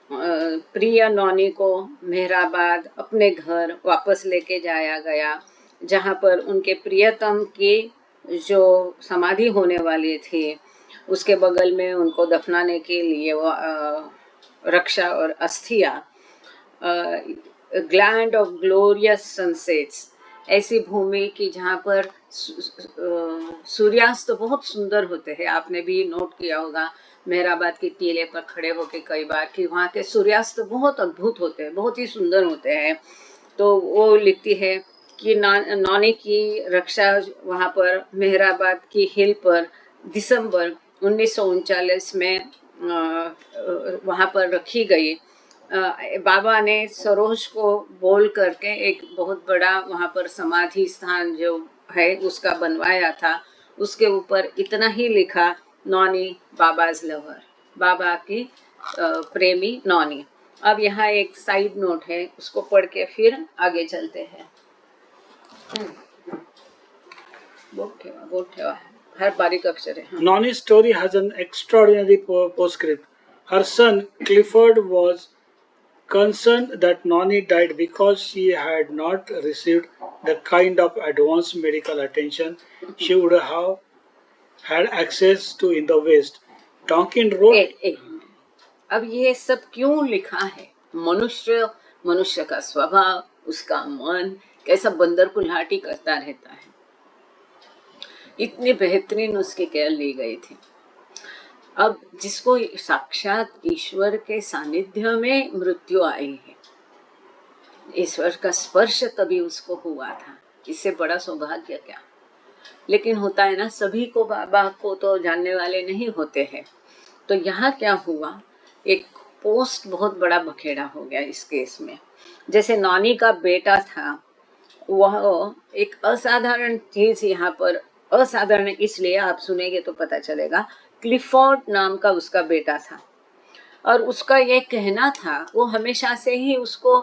प्रिय नौनी को मेहराबाद अपने घर वापस लेके जाया गया, जहाँ पर उनके प्रियतम की जो समाधि होने वाली थी उसके बगल में उनको दफनाने के लिए वो रक्षा और अस्थियां, ग्लैंड ऑफ ग्लोरियस सनसेट्स, ऐसी भूमि की जहाँ पर सूर्यास्त बहुत सुंदर होते हैं। आपने भी नोट किया होगा मेहराबाद की टीले पर खड़े होके कई बार कि वहाँ के सूर्यास्त बहुत अद्भुत होते हैं, बहुत ही सुंदर होते हैं। तो वो लिखती है कि नौनी की रक्षा वहाँ पर मेहराबाद की हिल पर दिसंबर 1939 में वहाँ पर रखी गई। बाबा ने सरोज को बोल करके एक बहुत बड़ा वहाँ पर समाधि स्थान जो है उसका बनवाया था। उसके ऊपर इतना ही लिखा, नौनी बाबाज लवर, बाबा की प्रेमी नौनी। अब यहाँ एक साइड नोट है, उसको पढ़ के फिर आगे चलते हैं। हर बारीक अक्षर है। Noni's story has an extraordinary postscript. Her son Clifford was concerned that Noni died because she had not received the kind of advanced medical attention she would have had access to in the West. Donkin wrote, अब ये सब क्यों लिखा है? मनुष्य का स्वभाव, उसका मन कैसा बंदर कुल्हाटी करता रहता है, इतनी बेहतरीन उसकी केयर ली गई थी। अब जिसको साक्षात ईश्वर के सानिध्य में मृत्यु आई है, ईश्वर का स्पर्श तभी उसको हुआ था, इससे बड़ा सौभाग्य क्या। लेकिन होता है ना, सभी को बाबा को तो जानने वाले नहीं होते हैं। तो यहाँ क्या हुआ, एक पोस्ट बहुत बड़ा बखेड़ा हो गया इस केस में। जैसे नॉनी का बेटा था, वह एक असाधारण चीज यहाँ पर, असाधारण इसलिए आप सुनेंगे तो पता चलेगा, क्लिफोर्ड नाम का उसका बेटा था। और उसका ये कहना था, वो हमेशा से ही उसको,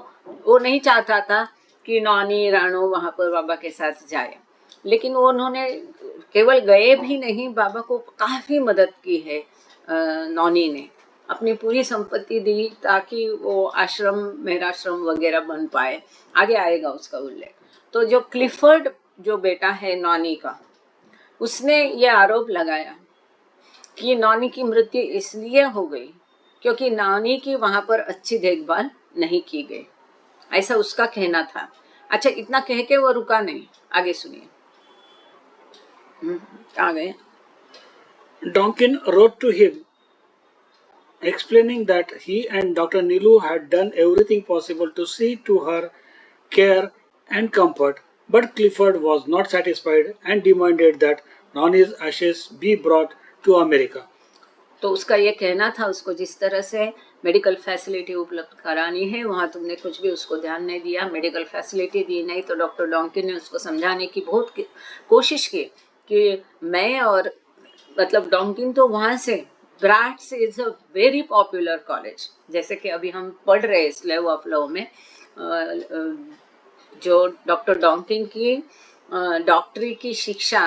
वो नहीं चाहता था कि नॉनी राणो वहाँ पर बाबा के साथ जाए, लेकिन वो उन्होंने केवल गए भी नहीं, बाबा को काफ़ी मदद की है। नॉनी ने अपनी पूरी संपत्ति दी ताकि वो आश्रम, मेहराश्रम वगैरह बन पाए। आगे आएगा उसका उल्लेख। तो जो क्लिफर्ड जो बेटा है नॉनी का, उसने ये आरोप लगाया कि नॉनी की मृत्यु इसलिए हो गई क्योंकि नॉनी की वहां पर अच्छी देखभाल नहीं की गई, ऐसा उसका कहना था। अच्छा, इतना कह के वो रुका नहीं, आगे सुनिए। आ गए। Donkin wrote to him explaining that he and Dr. Nilu had done everything possible to see to her care and comfort, but Clifford was not satisfied and demanded that Noni's ashes be brought to America. तो उसका ये कहना था, उसको जिस तरह से medical facility उपलब्ध करानी है, वहाँ तुमने कुछ भी उसको ध्यान नहीं दिया, मेडिकल फैसिलिटी दी नहीं। तो डॉक्टर डॉन्किन ने उसको समझाने की बहुत कोशिश की कि मैं और, मतलब डॉन्किन तो वहाँ से, brats is a very popular college, जैसे कि अभी हम पढ़ रहे हैं स्लेव ऑफ लव में, जो डॉक्टर डॉन्किन की डॉक्टरी की शिक्षा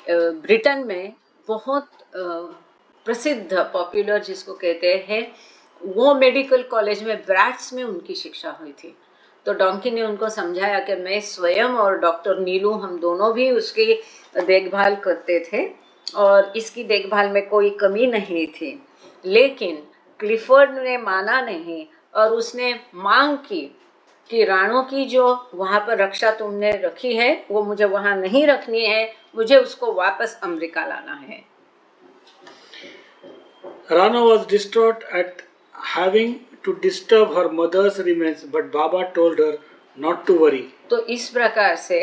ब्रिटेन में बहुत प्रसिद्ध, पॉपुलर जिसको कहते हैं, वो मेडिकल कॉलेज में, ब्रैट्स में उनकी शिक्षा हुई थी। तो डॉन्किन ने उनको समझाया कि मैं स्वयं और डॉक्टर नीलू, हम दोनों भी उसकी देखभाल करते थे और इसकी देखभाल में कोई कमी नहीं थी, लेकिन क्लिफर्ड ने माना नहीं और उसने मांग की कि राणो की जो वहाँ पर रक्षा तुमने रखी है वो मुझे वहाँ नहीं रखनी है, मुझे उसको वापस अमेरिका लाना है। Rana was distraught at having to disturb her mother's remains, but Baba told her not to worry. तो इस प्रकार से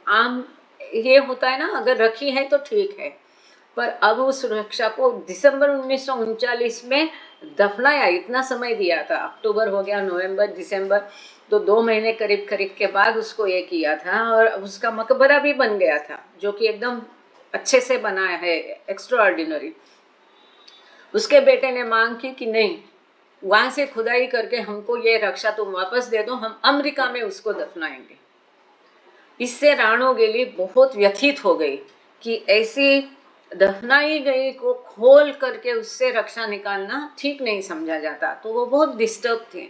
आम ये होता है ना, अगर रखी है तो ठीक है, पर अब उस रक्षा को दिसंबर 1939 में दफनाया, इतना समय दिया था, अक्टूबर हो गया, नवंबर, दिसंबर, तो 2 महीने करीब करीब के बाद उसको ये किया था। और उसका मकबरा भी बन गया था, जो कि एकदम अच्छे से बना है, एक्स्ट्रा ऑर्डिनरी। उसके बेटे ने मांग की कि नहीं, वहां से खुदाई करके हमको ये रक्षा तुम वापस दे दो, हम अमेरिका में उसको दफनाएंगे। इससे राणो गेली बहुत व्यथित हो गई कि ऐसी दफनाई गई को खोल करके उससे रक्षा निकालना ठीक नहीं समझा जाता, तो वो बहुत डिस्टर्ब थे।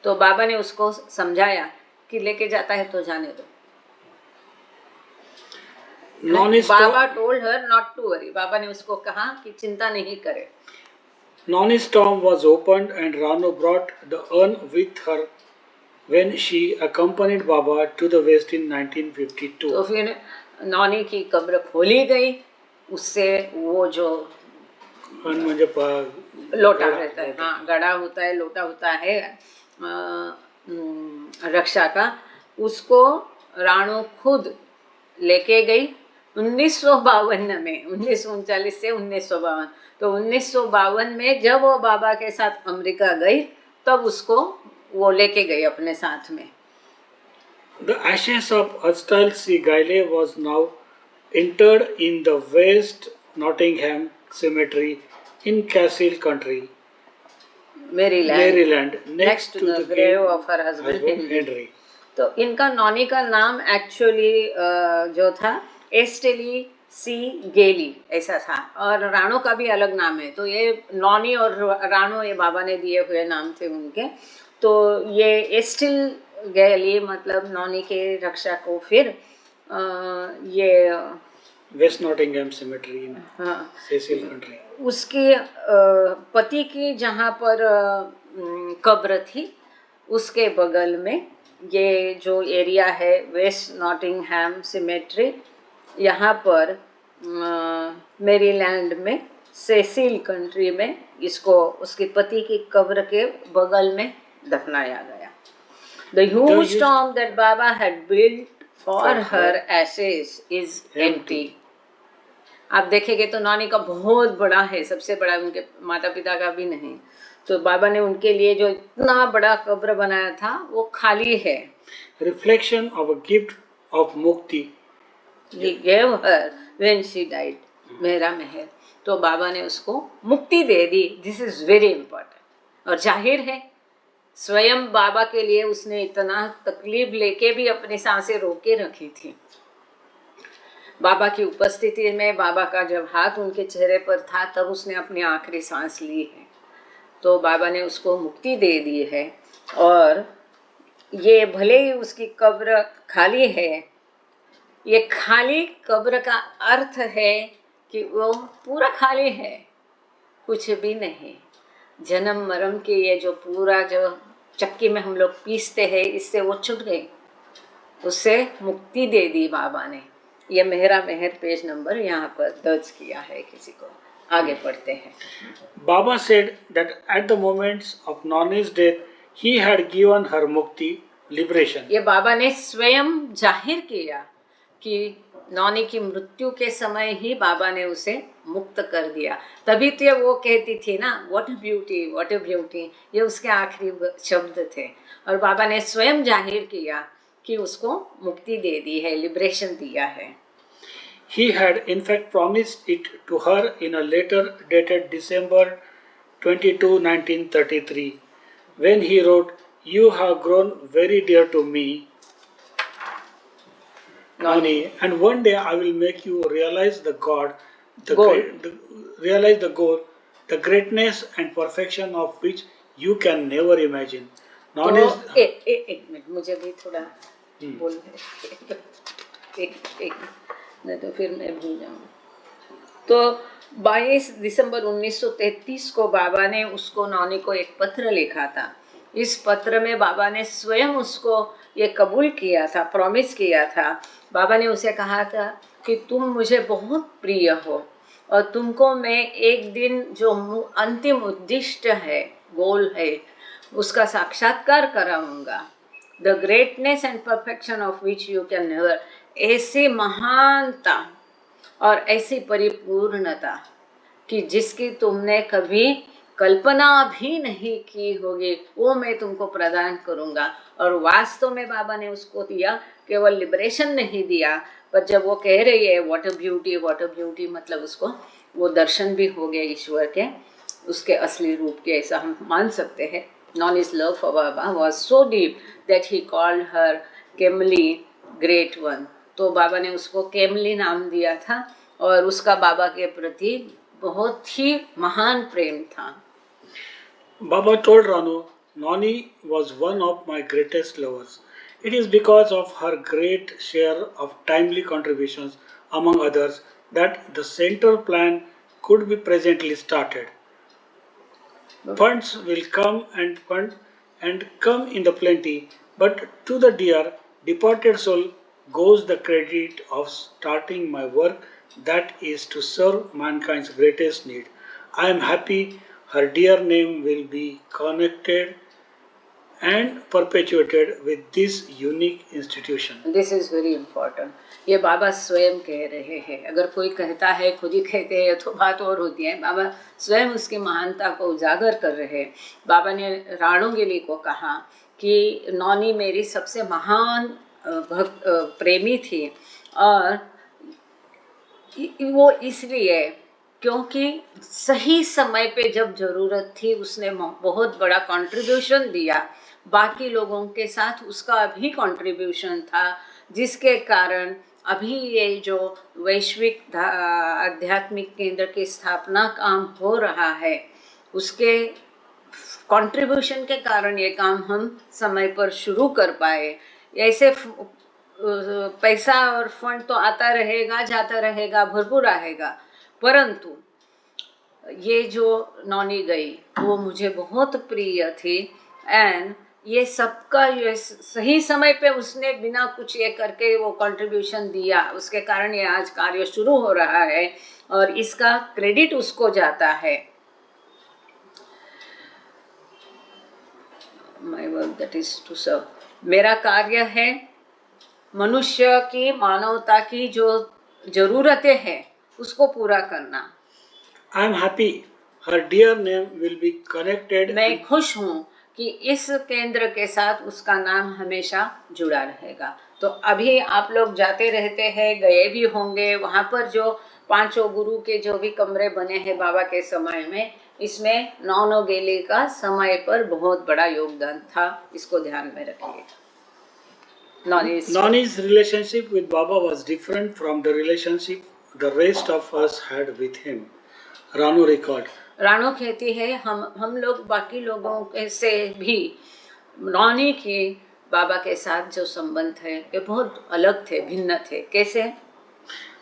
तो बाबा ने उसको समझाया कि लेके जाता है तो जाने दो। Baba told her not to worry, Baba ने उसको कहा कि चिंता नहीं करे। Noni's tomb was opened and Rano brought the urn with her when she accompanied Baba to the West in 1952. तो फिर नौनी की कब्र खोली गई, उससे वो जो urn म्हणजे लोटा रहता है, हाँ, गड़ा होता है, लोटा होता है रक्षा का, उसको राणो खुद लेके गई 1952 में, 1939 से 1952। तो 1952 में जब वो बाबा के साथ अमेरिका गई, तब उसको वो लेके गई अपने साथ में। The ashes of Astal C. Gaile was now interred in the West Nottingham Cemetery in Castle Country, Maryland, next to the grave of her husband Henry. तो इनका नॉनी का नाम एक्चुअली जो था एस्टेली सी गेली ऐसा था, और राणो का भी अलग नाम है। तो ये नॉनी और राणो ये बाबा ने दिए हुए नाम थे उनके। तो ये एस्टिल गेली मतलब नॉनी के रक्षा को फिर ये वेस्ट नॉटिंघम सेमेट्री, हाँ, सेसिल कंट्री, उसके पति की जहाँ पर कब्र थी उसके बगल में ये जो एरिया है वेस्ट नॉटिंघम सिमेट्री, यहाँ पर मेरीलैंड में सेसिल कंट्री में इसको उसके पति की कब्र के बगल में दफनाया गया। The huge tomb that Baba had built for her access is empty. आप देखेंगे तो नॉनी का बहुत बड़ा है, सबसे बड़ा, उनके माता पिता का भी नहीं। तो बाबा ने उनके लिए जो इतना बड़ा कब्र बनाया था वो खाली है। Reflection of a gift of mukti. He gave her when she died, Mehra मेहर। तो बाबा ने उसको मुक्ति दे दी। This is very important. और जाहिर है स्वयं बाबा के लिए उसने इतना तकलीफ लेके भी अपनी सांसें रोके रखी थी। बाबा की उपस्थिति में बाबा का जब हाथ उनके चेहरे पर था तब उसने अपनी आखिरी सांस ली है। तो बाबा ने उसको मुक्ति दे दी है। और ये भले ही उसकी कब्र खाली है, ये खाली कब्र का अर्थ है कि वो पूरा खाली है, कुछ भी नहीं। जन्म मरण के ये जो पूरा जो चक्की में हम लोग पीसते हैं, इससे वो छूट गई, उससे मुक्ति दे दी बाबा ने। ये मेहरा मेहर पेज नंबर यहाँ पर दर्ज किया है। किसी को आगे पढ़ते हैं। Baba said that at the moments of Nani's death, he had given her mukti, liberation. ये बाबा ने स्वयं जाहिर किया कि नौनी की मृत्यु के समय ही बाबा ने उसे मुक्त कर दिया। तभी तो वो कहती थी ना, व्हाट ब्यूटी, व्हाट ब्यूटी, ये उसके आखिरी शब्द थे। और बाबा ने स्वयं जाहिर किया कि उसको मुक्ति दे दी है, लिबरेशन दिया है। He had in fact promised it to her in a letter dated December 22, 1933, when he wrote, "You have grown very dear to me, Nani, and one day I will make you realize the God, realize the goal, the greatness and perfection of which you can never imagine." Nani तो एक minute, मुझे भी थोड़ा बोल एक नहीं तो फिर मैं भूल जाऊँ। तो 22 दिसंबर 1933 को बाबा ने उसको नौनी को एक पत्र लिखा था। इस पत्र में बाबा ने स्वयं उसको ये कबूल किया था, प्रॉमिस किया था। बाबा ने उसे कहा था कि तुम मुझे बहुत प्रिय हो और तुमको मैं एक दिन जो अंतिम उद्दिष्ट है, गोल है, उसका साक्षात्कार कराऊंगा। The greatness and perfection of which you can never, ऐसी महानता और ऐसी परिपूर्णता कि जिसकी तुमने कभी कल्पना भी नहीं की होगी, वो मैं तुमको प्रदान करूंगा। और वास्तव में बाबा ने उसको दिया, केवल लिबरेशन नहीं दिया, पर जब वो कह रही है what a beauty, what a beauty, मतलब उसको वो दर्शन भी हो गया ईश्वर के, उसके असली रूप के, ऐसा हम मान सकते हैं। Nani's love for Baba was so deep that he called her Kemli, Great One. तो बाबा ने उसको केमली नाम दिया था और उसका बाबा के प्रति बहुत ही महान प्रेम था। Baba told Ranu, "Nani was one of my greatest lovers. It is because of her great share of timely contributions, among others, that the central plan could be presently started. Funds will come and come in the plenty, but to the dear departed soul goes the credit of starting my work, that is to serve mankind's greatest need. I am happy her dear name will be connected and perpetuated with this unique institution." This is very important. ये बाबा स्वयं कह रहे हैं। अगर कोई कहता है, खुद ही कहते हैं, तो बात और होती है। बाबा स्वयं उसकी महानता को उजागर कर रहे हैं। बाबा ने राणुगिली को कहा कि नौनी मेरी सबसे महान प्रेमी थी, और वो इसलिए क्योंकि सही समय पे जब ज़रूरत थी उसने बहुत बड़ा कंट्रीब्यूशन दिया। बाकी लोगों के साथ उसका भी कंट्रीब्यूशन था, जिसके कारण अभी ये जो वैश्विक आध्यात्मिक केंद्र की स्थापना काम हो रहा है, उसके कंट्रीब्यूशन के कारण ये काम हम समय पर शुरू कर पाए। ऐसे पैसा और फंड तो आता रहेगा, जाता रहेगा, भरपूर आएगा, परंतु ये जो नौनी गई वो मुझे बहुत प्रिय थी। एंड ये सबका ये सही समय पे उसने बिना कुछ ये करके वो कंट्रीब्यूशन दिया, उसके कारण ये आज कार्य शुरू हो रहा है और इसका क्रेडिट उसको जाता है। My work that is to serve, मेरा कार्य है मनुष्य की मानवता की जो जरूरतें हैं उसको पूरा करना। I am happy her dear name will be connected. मैं खुश हूँ कि इस केंद्र के साथ उसका नाम हमेशा जुड़ा रहेगा। तो अभी आप लोग जाते रहते हैं, गए भी होंगे, वहाँ पर जो पांचों गुरु के जो भी कमरे बने हैं बाबा के समय में, इसमें नौनोगेली का समय पर बहुत बड़ा योगदान था, इसको ध्यान में रखिए। Nani's relationship with Baba was different from the relationship the rest of us had with him. Ranu recalled. रानो कहती है हम लोग बाकी लोगों के से भी नौनी के बाबा के साथ जो संबंध थे ये बहुत अलग थे, भिन्न थे। कैसे?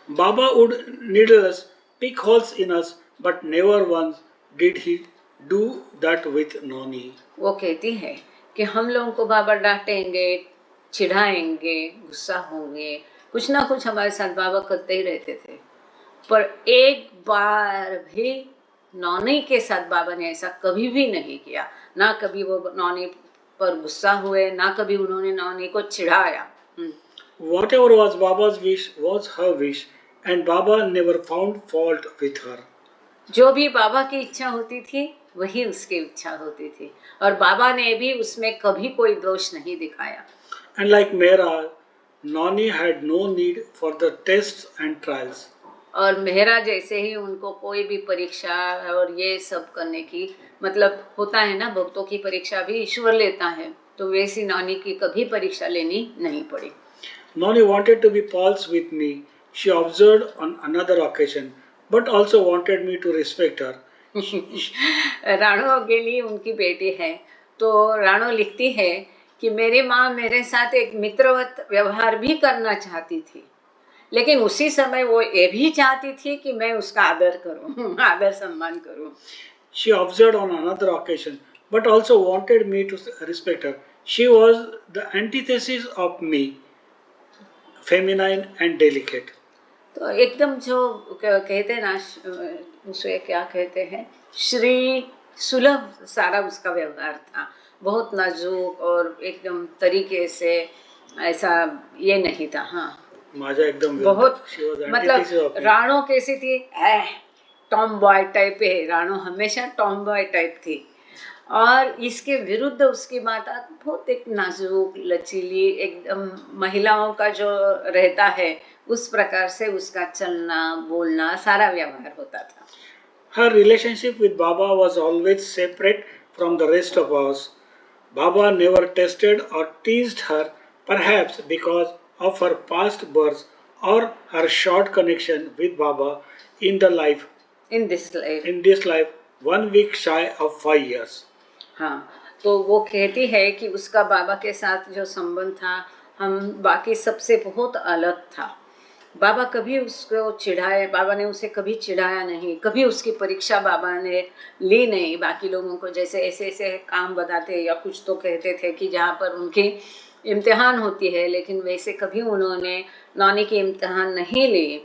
Baba would needle us, pick holes in us, but never once did he do that with Nani. वो कहती है कि हम लोगों को बाबा डांटेंगे, चिढ़ाएंगे, गुस्सा होंगे, कुछ ना कुछ हमारे साथ बाबा करते ही रहते थे, पर एक बार भी नौनी के साथ बाबा ने ऐसा कभी भी नहीं किया। ना कभी वो नौनी पर गुस्सा हुए, ना कभी उन्होंने नौनी को चिढ़ाया। Whatever was Baba's wish was her wish, and Baba never found fault with her. जो भी बाबा की इच्छा होती थी वही उसकी इच्छा होती थी, और बाबा ने भी उसमें कभी कोई दोष नहीं दिखाया। And like Mehra, Nani had no need for the tests and trials. और मेहरा जैसे ही उनको कोई भी परीक्षा और ये सब करने की, मतलब होता है ना, भक्तों की परीक्षा भी ईश्वर लेता है, तो वैसी नानी की कभी परीक्षा लेनी नहीं पड़ी। Nani wanted to be pals with me, she observed on another occasion, but also wanted me to respect her. Rano गेली उनकी बेटी है, तो राणो लिखती है कि मेरी माँ मेरे साथ एक मित्रवत व्यवहार भी करना चाहती थी, लेकिन उसी समय वो ये भी चाहती थी कि मैं उसका आदर करूं, आदर सम्मान करूं। She observed on another occasion, but also wanted me to respect her. She was the antithesis of me, feminine and delicate. तो एकदम जो कहते हैं ना, उसे क्या कहते हैं, श्री सुलभ सारा उसका व्यवहार था, बहुत नाजुक और एकदम तरीके से, ऐसा ये नहीं था। हाँ, माझा एकदम बहुत, मतलब राणो कैसी थी, टॉम बॉय टाइप है। राणो हमेशा टॉम बॉय टाइप थी, और इसके विरुद्ध उसकी माता बहुत एक नाजुक, लचीली, एकदम महिलाओं का जो रहता है उस प्रकार से उसका चलना, बोलना, सारा व्यवहार होता था। Her relationship with Baba was always separate from the rest of us. Baba never tested or teased her, perhaps because of her past births or her short connection with Baba in this life, 1 week shy of 5 years. हाँ, तो वो कहती है कि उसका बाबा के साथ जो संबंध था, हम बाकी सबसे बहुत अलग था। बाबा कभी उसको चिढ़ाए, बाबा ने उसे कभी चिढ़ाया नहीं, कभी उसकी परीक्षा बाबा ने ली नहीं। बाकी लोगों को जैसे ऐसे ऐसे काम बताते या कुछ तो कहते थे कि जहाँ पर उनकी इम्तिहान होती है, लेकिन वैसे कभी उन्होंने नानी की इम्तिहान नहीं ली।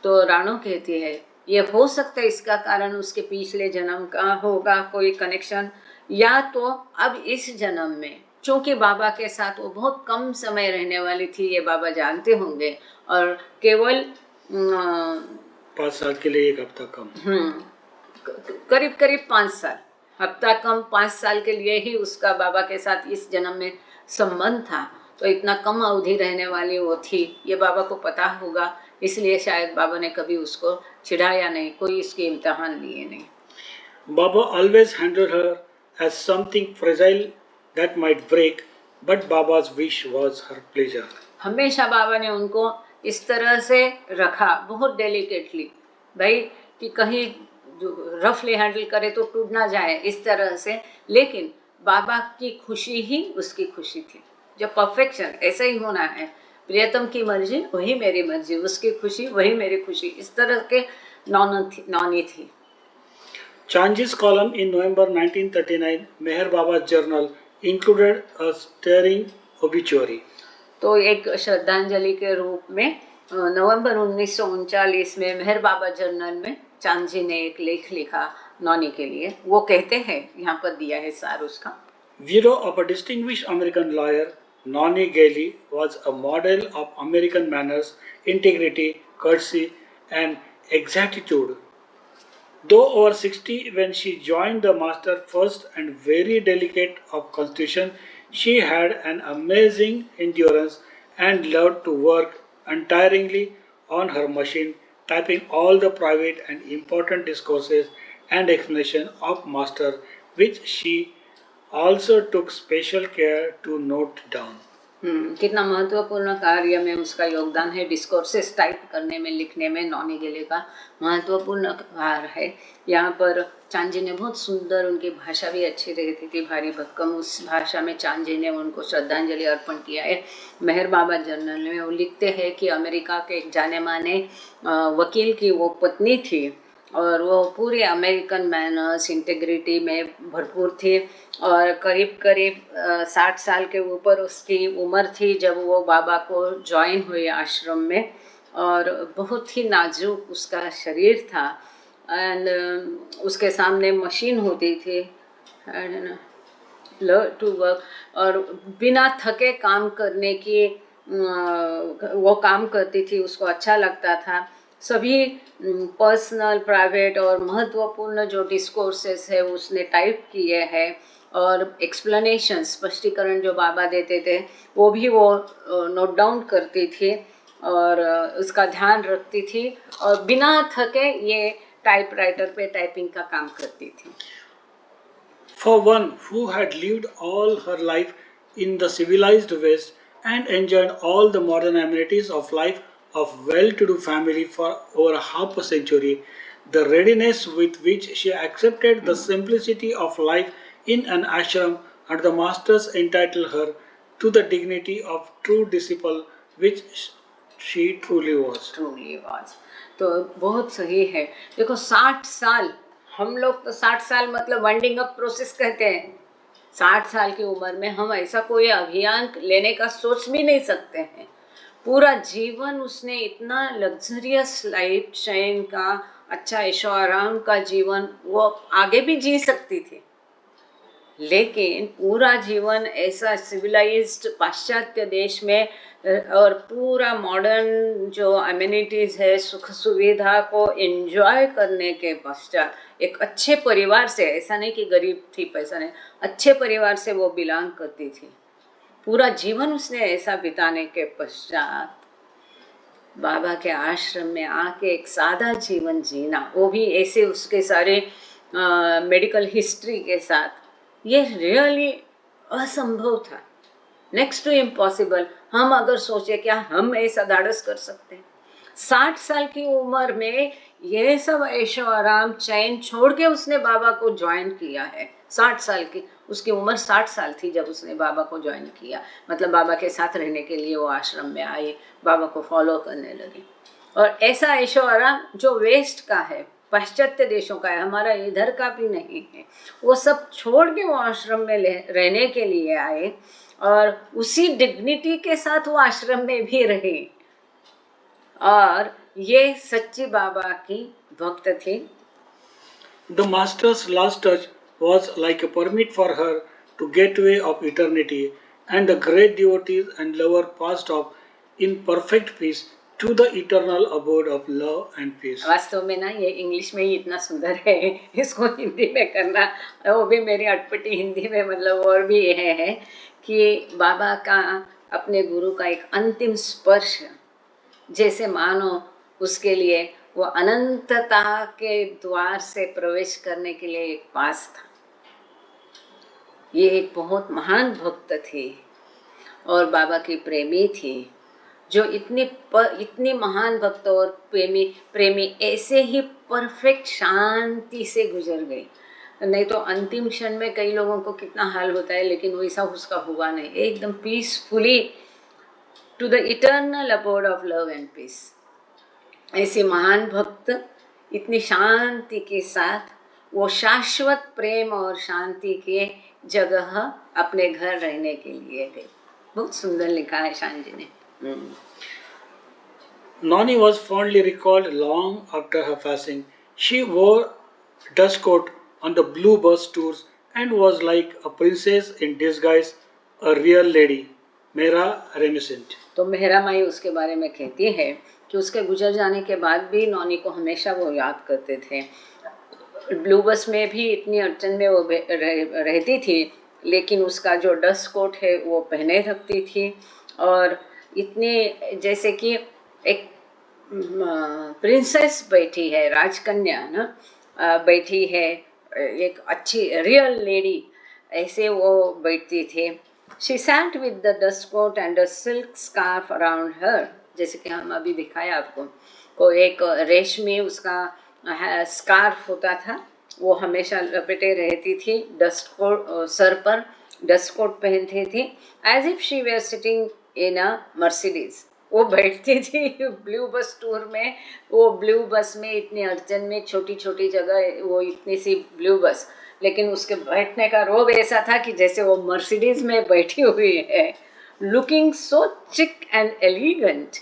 तो राणो कहती है ये हो सकता है इसका कारण उसके पिछले जन्म का होगा कोई कनेक्शन, या तो अब इस जन्म में, चूँकि बाबा के साथ वो बहुत कम समय रहने वाली थी, ये बाबा जानते होंगे, और केवल 5 साल के लिए 1 हफ्ता कम, करीब 5 साल, हफ्ता कम, 5 साल के लिए ही उसका बाबा के साथ इस जन्म में संबंध था। तो इतना कम अवधि रहने वाली वो थी, ये बाबा को पता होगा, इसलिए शायद बाबा ने कभी उसको चिढ़ाया नहीं, कोई इसकी इम्तिहान लिए नहीं। बाबा always handled her as something fragile that might break, but Baba's wish was her pleasure. हमेशा बाबा ने उनको इस तरह से रखा, बहुत डेलिकेटली, भाई कि कहीं रफली हैंडल करे तो टूट ना जाए, इस तरह से। लेकिन बाबा की खुशी ही उसकी खुशी थी, जो परफेक्शन ऐसा ही होना है, प्रियतम की मर्जी वही मेरी मर्जी, उसकी खुशी वही मेरी खुशी, इस तरह के नौनी थी। Chanji's column in November 1939, Meher Baba's journal, included a stirring obituary. तो एक श्रद्धांजलि के रूप में नवंबर 1939 में मेहर बाबा जर्नल में चांदजी ने एक लेख लिखा नौनी के लिए। वो कहते हैं, यहाँ पर दिया है सार उसका। Widow of a distinguished American lawyer, Noni Gailey was a model of American manners, integrity, courtesy, and exactitude. Though over 60 when she joined the master first and very delicate of constitution, she had an amazing endurance and loved to work untiringly on her machine, typing all the private and important discourses and explanation of master, which she also took special care to note down. कितना महत्वपूर्ण कार्य में उसका योगदान है। Discourses type करने में, लिखने में नॉनी गेले का महत्वपूर्ण कार्य है। यहाँ पर चांजी ने बहुत सुंदर, उनकी भाषा भी अच्छी रहती थी, भारी भक्कम उस भाषा में चांजी ने उनको श्रद्धांजलि अर्पण किया है। मेहर बाबा जर्नल में वो लिखते हैं कि अमेरिका के एक जाने माने वकील की वो पत्नी थी और वो पूरे अमेरिकन मैनर्स, इंटेग्रिटी में भरपूर थी और करीब करीब 60 साल के ऊपर उसकी उम्र थी जब वो बाबा को ज्वाइन हुई आश्रम में, और बहुत ही नाजुक उसका शरीर था। एंड उसके सामने मशीन होती थी, लव टू वर्क, और बिना थके काम करने की वो काम करती थी, उसको अच्छा लगता था। सभी पर्सनल, प्राइवेट और महत्वपूर्ण जो डिस्कोर्सेस है उसने टाइप किए हैं, और एक्सप्लेनेशन, स्पष्टीकरण जो बाबा देते थे वो भी वो नोट डाउन करती थी और उसका ध्यान रखती थी, और बिना थके ये टाइपराइटर पे टाइपिंग का काम करती थी। For one who had lived all her life in the civilized West and enjoyed all the modern amenities of life of well-to-do family for over half a century, the readiness with which she accepted the simplicity of life in an ashram and the masters entitled her to the dignity of true disciple, which she truly was. Truly was, तो बहुत सही है। देखो 60 साल, हम लोग तो 60 साल मतलब वाइंडिंग अप प्रोसेस कहते हैं। 60 साल की उम्र में हम ऐसा कोई अभियान लेने का सोच भी नहीं सकते हैं। पूरा जीवन उसने इतना लग्जरियस लाइफ, चैन का, अच्छा ऐशो आराम का जीवन वो आगे भी जी सकती थी, लेकिन पूरा जीवन ऐसा सिविलाइज्ड पाश्चात्य देश में और पूरा मॉडर्न जो अम्यूनिटीज़ है, सुख सुविधा को एंजॉय करने के पश्चात एक अच्छे परिवार से, ऐसा नहीं कि गरीब थी, पैसा नहीं, अच्छे परिवार से वो बिलोंग करती थी, पूरा जीवन उसने ऐसा बिताने के पश्चात बाबा के आश्रम में आके एक सादा जीवन जीना, वो भी ऐसे उसके सारे मेडिकल हिस्ट्री के साथ, ये रियली असंभव था, नेक्स्ट टू इम्पॉसिबल। हम अगर सोचे क्या हम ऐसा धाड़स कर सकते हैं? 60 साल की उम्र में ये सब ऐशो आराम, चैन छोड़ के उसने बाबा को ज्वाइन किया है। 60 साल की उसकी उम्र 60 साल थी जब उसने बाबा को ज्वाइन किया, मतलब बाबा के साथ रहने के लिए वो आश्रम में आई, बाबा को फॉलो करने लगी। और ऐसा ऐशो आराम जो वेस्ट का है, पाश्चात्य देशों का है, हमारा इधर का भी नहीं है, वो सब छोड़ के वो आश्रम में रहने के लिए आए और उसी डिग्निटी के साथ वो आश्रम में भी रहे। और ये सच्ची बाबा की भक्त थी। The master's last touch was like a permit for her to get away of eternity, and the great devotees and lover passed off in perfect peace to the eternal abode of love and peace. वास्तव में ना ये English में ही इतना सुंदर है, इसको हिंदी में करना वो भी मेरी अटपटी हिंदी में, मतलब और भी ये है कि बाबा का अपने गुरु का एक अंतिम स्पर्श, जैसे मानो उसके लिए वो अनंतता के द्वार से प्रवेश करने के लिए एक पास था। ये एक बहुत महान भक्त थी और बाबा की प्रेमी थी, जो इतनी महान भक्त और प्रेमी ऐसे ही परफेक्ट शांति से गुजर गई। नहीं तो अंतिम क्षण में कई लोगों को कितना हाल होता है, लेकिन वैसा उसका हुआ नहीं, एकदम peacefully to the eternal abode of love and peace. ऐसे महान भक्त इतनी शांति के साथ वो शाश्वत प्रेम और शांति के जगह अपने घर रहने के लिए गए। बहुत सुंदर लिखा है शान जी ने। Noni was fondly recalled long after her passing. She wore dust coat on the blue bus tours and was like a princess in disguise, a real lady. Mehra reminiscent. तो मेहरा माई उसके बारे में कहती है कि उसके गुजर जाने के बाद भी नौनी को हमेशा वो याद करते थे। ब्लू बस में भी इतनी अड़चन में वो रहती थी, लेकिन उसका जो डस्ट कोट है वो पहने रखती थी। और इतनी जैसे कि एक प्रिंसेस बैठी है, राजकन्या ना बैठी है, एक अच्छी रियल लेडी, ऐसे वो बैठती थी। She sat with the dust coat and a silk scarf around her, जैसे कि हम अभी दिखाया आपको, को एक रेशमी उसका स्कार्फ होता था, वो हमेशा लपेटे रहती थी, डस्ट कोट सर पर डस्ट कोट पहनती थी, as if she were sitting in a Mercedes. वो बैठती थी ब्लू बस टूर में, वो ब्लू बस में इतनी अड़चन में, छोटी छोटी जगह, वो इतनी सी ब्लू बस, लेकिन उसके बैठने का रोब ऐसा था कि जैसे वो मर्सिडीज में बैठी हुई है, लुकिंग सो चिक and elegant,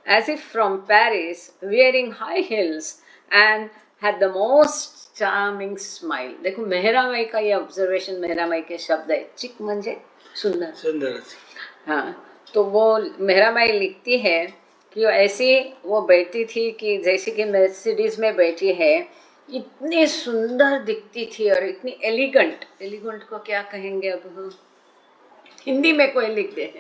as if from Paris, wearing high heels and had the most charming smile. देखो मेहरा माई का ये ऑब्जर्वेशन, मेहरा माई के शब्द है, चिक म्हणजे सुंदर। सुंदर। हाँ, तो वो मेहरा माई लिखती है कि ऐसी वो बैठती थी कि जैसे कि मर्सिडीज में बैठी है, इतनी सुंदर दिखती थी और इतनी एलिगेंट। एलिगेंट को क्या कहेंगे अब हिंदी में कोई लिख दे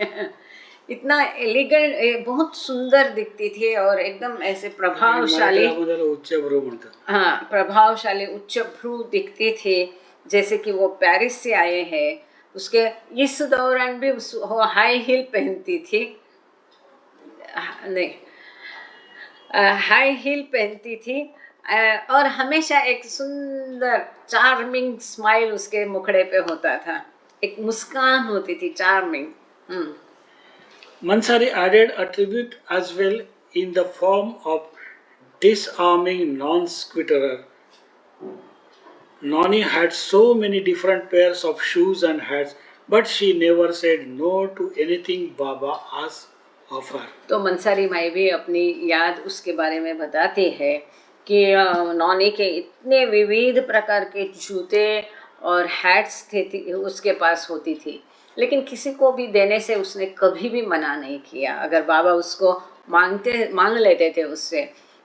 इतना एलिगेंट, बहुत सुंदर दिखती थी और एकदम ऐसे प्रभावशाली, उच्च भ्रू म्हणतात। हाँ, प्रभावशाली उच्च भ्रू दिखती थी, जैसे कि वो पेरिस से आए हैं। उसके इस दौरान भी वो हाई हील पहनती थी, नहीं, हाई हील पहनती थी, और हमेशा एक सुंदर चार्मिंग स्माइल उसके मुखड़े पे होता था, एक मुस्कान होती थी, charming. Mansari added a tribute as well in the form of disarming non-squitterer. Noni had so many different pairs of shoes and hats, but she never said no to anything Baba asked of her. तो मंसारी माई भी अपनी याद उसके बारे में बताती है कि नौनी के इतने विविध प्रकार के जूते और हैट्स थे उसके पास होती थी, लेकिन किसी को भी देने से उसने कभी भी मना नहीं किया। अगर बाबा उसको मांग लेते थे उससे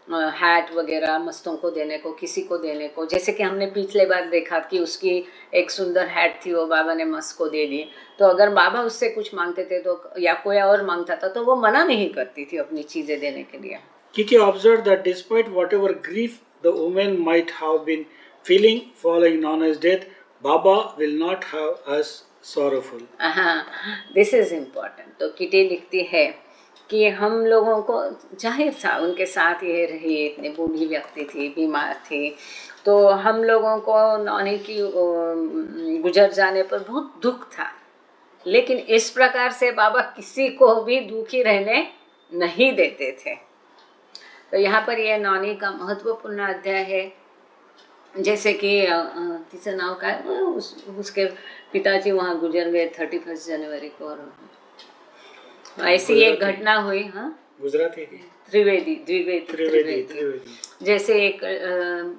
हैट वगैरह मस्तों को देने को, किसी को देने को, जैसे कि हमने पिछले बार देखा कि उसकी एक सुंदर हैट थी, वो बाबा ने मस्त को दे दी। तो अगर बाबा उससे कुछ मांगते थे तो, या कोई और मांगता था, तो वो मना नहीं करती थी अपनी चीज़ें देने के लिए। Kitty observed that despite whatever grief the woman might have been feeling following Nana's death, Baba will not have us sorrowful. हाँ, दिस इज इम्पोर्टेंट। तो किटी लिखती है कि हम लोगों को जाहिर था उनके साथ ये रही, इतनी बूढ़ी व्यक्ति थी, बीमार थी, तो हम लोगों को नौनी की गुजर जाने पर बहुत दुख था, लेकिन इस प्रकार से बाबा किसी को भी दुखी रहने नहीं देते थे। तो यहाँ पर ये नौनी का महत्वपूर्ण अध्याय है। जैसे कि तीसरा नाव का उसके पिताजी वहाँ गुजर गए 31 जनवरी को, और ऐसी एक घटना हुई। हाँ, गुजराती थी, त्रिवेदी। जैसे एक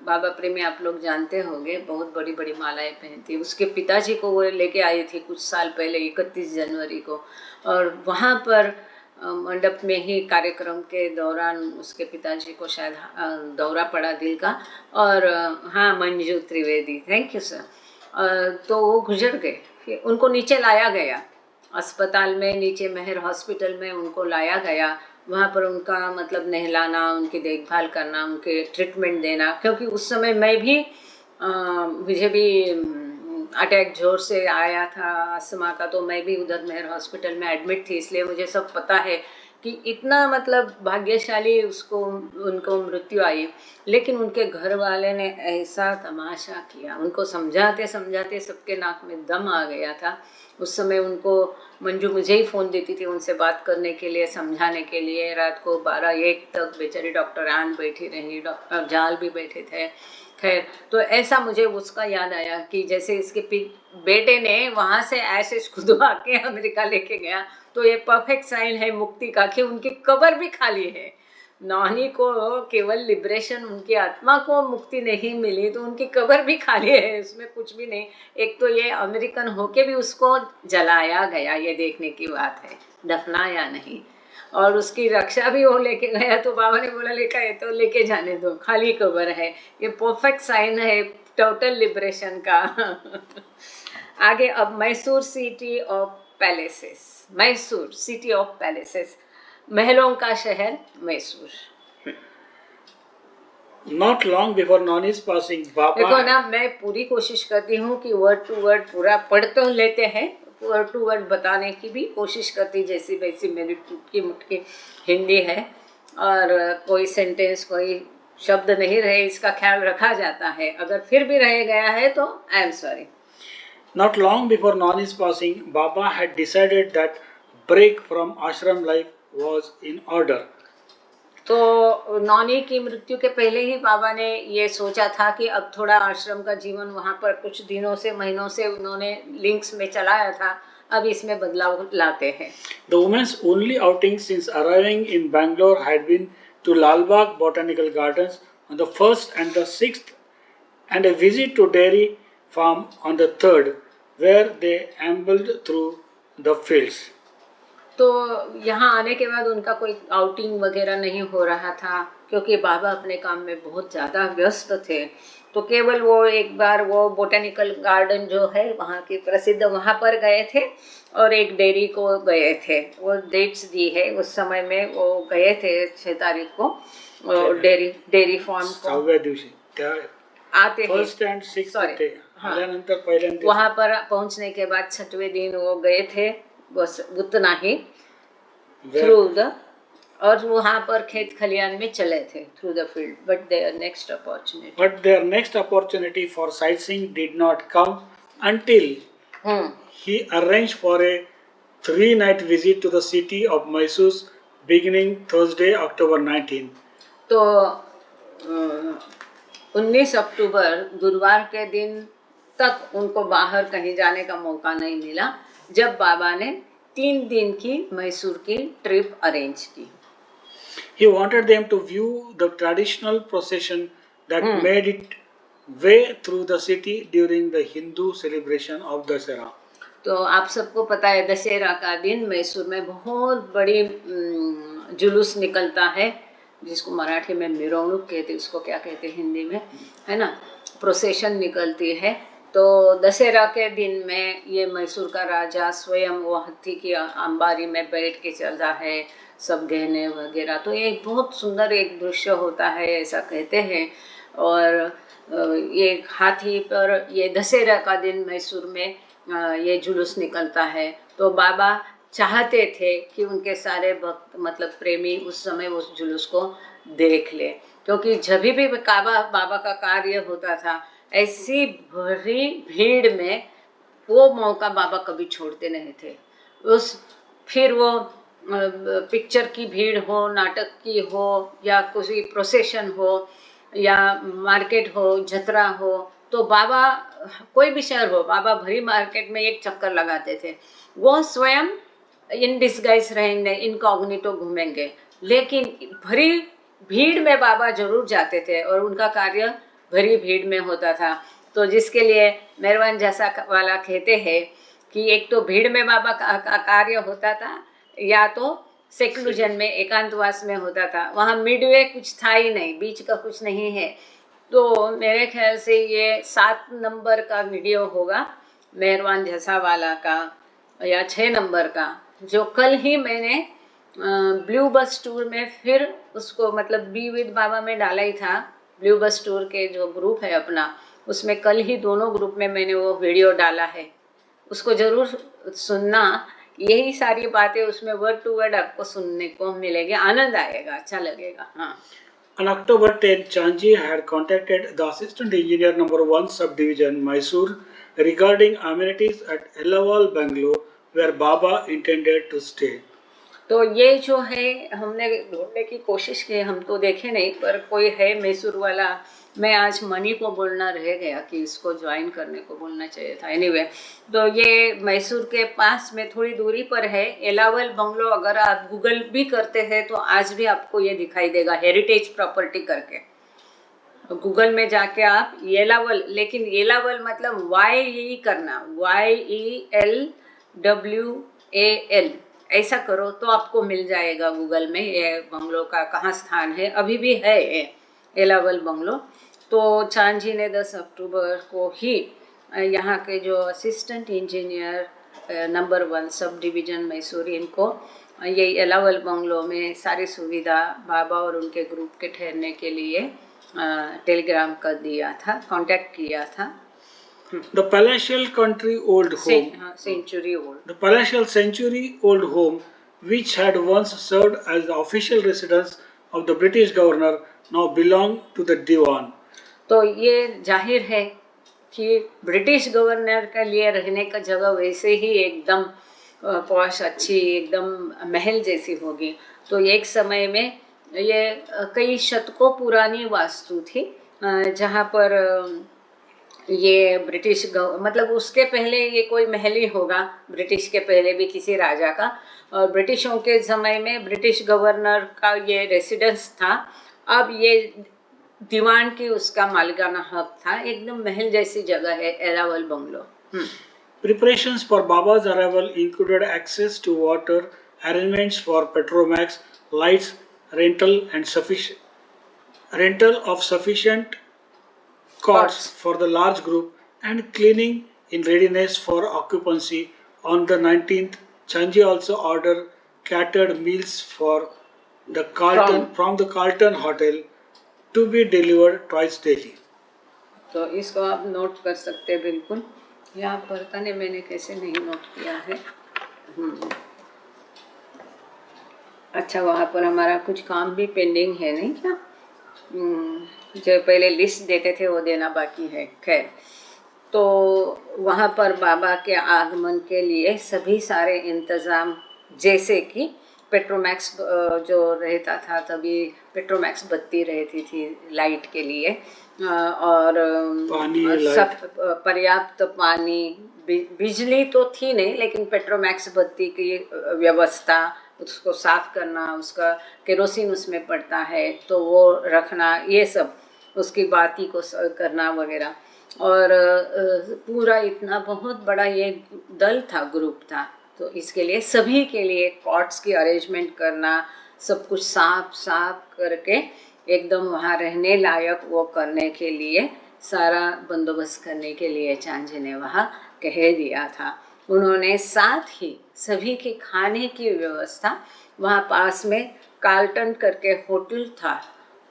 बाबा प्रेमी आप लोग जानते होंगे, बहुत बड़ी बड़ी मालाएं पहनती, उसके पिताजी को वो लेके आई थी कुछ साल पहले 31 जनवरी को, और वहाँ पर मंडप में ही कार्यक्रम के दौरान उसके पिताजी को शायद दौरा पड़ा दिल का, और हाँ, Manju Trivedi, thank you sir. तो वो गुजर गए, फिर उनको नीचे लाया गया अस्पताल में, नीचे मेहर हॉस्पिटल में उनको लाया गया। वहाँ पर उनका मतलब नहलाना, उनकी देखभाल करना, उनके ट्रीटमेंट देना, क्योंकि उस समय मैं भी मुझे भी अटैक जोर से आया था अस्थमा का, तो मैं भी उधर मेहर हॉस्पिटल में एडमिट थी, इसलिए मुझे सब पता है कि इतना मतलब भाग्यशाली उनको मृत्यु आई। लेकिन उनके घर वाले ने ऐसा तमाशा किया, उनको समझाते समझाते सबके नाक में दम आ गया था। उस समय उनको मंजू मुझे ही फ़ोन देती थी उनसे बात करने के लिए, समझाने के लिए। रात को 12-1 तक बेचारी डॉक्टर आन बैठी रही, डॉक्टर जाल भी बैठे थे। खैर, तो ऐसा मुझे उसका याद आया कि जैसे इसके बेटे ने वहाँ से ऐसे खुदवा के अमेरिका लेके गया, तो ये परफेक्ट साइन है मुक्ति का कि उनकी कब्र भी खाली है। नौनी को केवल लिबरेशन, उनकी आत्मा को मुक्ति नहीं मिली तो उनकी कब्र भी खाली है, उसमें कुछ भी नहीं। एक तो ये अमेरिकन होके भी उसको जलाया गया, ये देखने की बात है, दफनाया नहीं। और उसकी रक्षा भी वो लेके गया, तो बाबा ने बोला लेकर ये तो लेके जाने दो, खाली कब्र है। ये परफेक्ट साइन है टोटल लिबरेशन का। आगे अब Mysore city of palaces, Mysore city of palaces, महलों का शहर Mysore. Not long before Nani's passing, देखो Baba ना, मैं पूरी कोशिश करती हूँ कि वर्ड टू वर्ड पूरा पढ़ तो लेते हैं, वर्ड टू वर्ड बताने की भी कोशिश करती, जैसी वैसी मेरी टूटकी मुटकी हिंदी है, और कोई सेंटेंस कोई शब्द नहीं रहे इसका ख्याल रखा जाता है। अगर फिर भी रह गया है तो I am sorry. Not long before Nani's passing, Baba had decided that break from ashram life was in order. तो नौनी की मृत्यु के पहले ही बाबा ने ये सोचा था कि अब थोड़ा आश्रम का जीवन वहाँ पर कुछ दिनों से महीनों से उन्होंने लिंक्स में चलाया था, अब इसमें बदलाव लाते हैं। The women's only outing since arriving in Bangalore had been to Lalbagh Botanical Gardens on the 1st and the 6th, and a visit to dairy farm on the 3rd, where they ambled through the fields. तो यहाँ आने के बाद उनका कोई outing वगैरह नहीं हो रहा था, क्योंकि बाबा अपने काम में बहुत ज़्यादा व्यस्त थे। तो केवल वो एक बार वो बोटेनिकल गार्डन जो है वहाँ की प्रसिद्ध, वहाँ पर गए थे, और एक डेयरी को गए थे। वो डेट्स दी है, उस समय में वो गए थे 6 तारीख को डेयरी फार्म को आते हैं। फर्स्ट एंड सिक्स्थ थे, आल्यानंतर पहिल्यांदा वहाँ पर पहुँचने के बाद 6वें दिन वो गए थे, बस उतना ही थ्रू द, और वहाँ पर खेत खलियान में चले थे through the field. But their next opportunity for sightseeing did not come until he arranged for a 3-night visit to the city of Mysore beginning Thursday, October 19. तो 19 अक्टूबर गुरुवार के दिन तक उनको बाहर कहीं जाने का मौका नहीं मिला, जब बाबा ने 3 दिन की मैसूर की ट्रिप अरेंज की। He wanted them to view the traditional procession that made it way through the city during the Hindu celebration of Dasara. तो आप सबको पता है दशहरा का दिन मैसूर में बहुत बड़ी जुलूस निकलता है, जिसको मराठी में मिरवणूक कहते, उसको क्या कहते हिंदी में, है ना, प्रोसेशन निकलती है। तो दशहरा के दिन में ये मैसूर का राजा स्वयं वो हाथी की अंबारी में बैठ के चलता है, सब गहने वगैरह। तो ये बहुत सुंदर एक दृश्य होता है, ऐसा कहते हैं। और ये हाथी पर ये दशहरा का दिन मैसूर में ये जुलूस निकलता है। तो बाबा चाहते थे कि उनके सारे भक्त मतलब प्रेमी उस समय उस जुलूस को देख ले, क्योंकि जब भी बाबा का कार्य होता था ऐसी भरी भीड़ में वो मौका बाबा कभी छोड़ते नहीं थे। फिर वो पिक्चर की भीड़ हो, नाटक की हो, या कोई प्रोसेशन हो, या मार्केट हो, जतरा हो, तो बाबा कोई भी शहर हो, बाबा भरी मार्केट में एक चक्कर लगाते थे। वो स्वयं इन डिस्गाइज रहेंगे, इनकॉग्निटो घूमेंगे, लेकिन भरी भीड़ में बाबा जरूर जाते थे और उनका कार्य भरी भीड़ में होता था। तो जिसके लिए मेहरबान जैसा वाला कहते हैं कि एक तो भीड़ में बाबा का कार्य होता था, या तो सेक्लूजन में एकांतवास में होता था। वहाँ मिडवे कुछ था ही नहीं, बीच का कुछ नहीं है। तो मेरे ख्याल से ये 7 नंबर का वीडियो होगा मेहरबान जैसा वाला का, या 6 नंबर का, जो कल ही मैंने ब्लू बस टूर में फिर उसको मतलब बी विद बाबा में डाला ही था। ब्लू बस टूर के जो ग्रुप है अपना, उसमें कल ही दोनों ग्रुप में मैंने वो वीडियो डाला है, उसको ज़रूर सुनना। यही सारी बातें उसमें वर्ड टू वर्ड आपको सुनने को मिलेगी, आनंद आएगा, अच्छा लगेगा। हाँ। On October 10, Chanji had contacted the Assistant Engineer No. 1 Subdivision, Mysore, regarding amenities at Ellawal, Bangalore, where Baba intended to stay. तो ये जो है हमने ढूंढने की कोशिश की, हम तो देखे नहीं, पर कोई है मैसूर वाला मैं आज मनी को बोलना रह गया कि इसको ज्वाइन करने को बोलना चाहिए था। एनीवे, तो ये मैसूर के पास में थोड़ी दूरी पर है एलावल बंगलो। अगर आप गूगल भी करते हैं तो आज भी आपको ये दिखाई देगा, हेरिटेज प्रॉपर्टी करके। गूगल में जाके आप येलावल, लेकिन येलावल मतलब YE करना, YELWAL, ऐसा करो तो आपको मिल जाएगा गूगल में ये बंगलो का कहाँ स्थान है। अभी भी है ये येलावल बंगलो। तो चांद जी ने 10 अक्टूबर को ही यहाँ के जो assistant engineer number 1 sub division Mysore, इनको ये येलावल बंगलो में सारी सुविधा बाबा और उनके ग्रुप के ठहरने के लिए टेलीग्राम कर दिया था, कांटेक्ट किया था। The palatial country old home, century old, the palatial century old home, which had once served as the official residence of the British governor, now belonged to the Diwan. तो ये जाहिर है कि ब्रिटिश गवर्नर के लिए रहने का जगह वैसे ही एकदम पॉश, अच्छी, एकदम महल जैसी होगी। तो एक समय में ये कई शतकों पुरानी वास्तु थी, जहाँ पर ये ब्रिटिश मतलब उसके पहले ये कोई महल ही होगा, ब्रिटिश के पहले भी किसी राजा का। और ब्रिटिशों के समय में ब्रिटिश गवर्नर का ये रेसिडेंस था। अब ये दीवान की उसका मालिकाना हक था। एकदम महल जैसी जगह है एलावल bungalow. Preparations for Baba's arrival included access to water, arrangements for Petromax, lights, rental of sufficient cots for the large group, and cleaning in readiness for occupancy. On the 19th, Chanji also ordered catered meals for the from the Carlton Hotel to be delivered twice daily. तो इसको आप note कर सकते हैं बिल्कुल। यहाँ पर पता नहीं मैंने कैसे नहीं नोट किया है। अच्छा, वहाँ पर हमारा कुछ काम भी पेंडिंग है नहीं क्या? जो पहले लिस्ट देते थे वो देना बाकी है। खैर, तो वहाँ पर बाबा के आगमन के लिए सभी सारे इंतज़ाम, जैसे कि पेट्रोमैक्स जो रहता था, तभी पेट्रोमैक्स बत्ती रहती थी लाइट के लिए, और सब पर्याप्त पानी, बिजली तो थी नहीं, लेकिन पेट्रोमैक्स बत्ती की व्यवस्था, उसको साफ करना, उसका केरोसिन उसमें पड़ता है तो वो रखना, ये सब, उसकी बाती को करना वगैरह। और पूरा इतना बहुत बड़ा ये दल था, ग्रुप था, तो इसके लिए सभी के लिए कॉट्स की अरेंजमेंट करना, सब कुछ साफ करके एकदम वहाँ रहने लायक वो करने के लिए, सारा बंदोबस्त करने के लिए चांद जी ने वहाँ कह दिया था। उन्होंने साथ ही सभी के खाने की व्यवस्था, वहाँ पास में कार्ल्टन करके होटल था,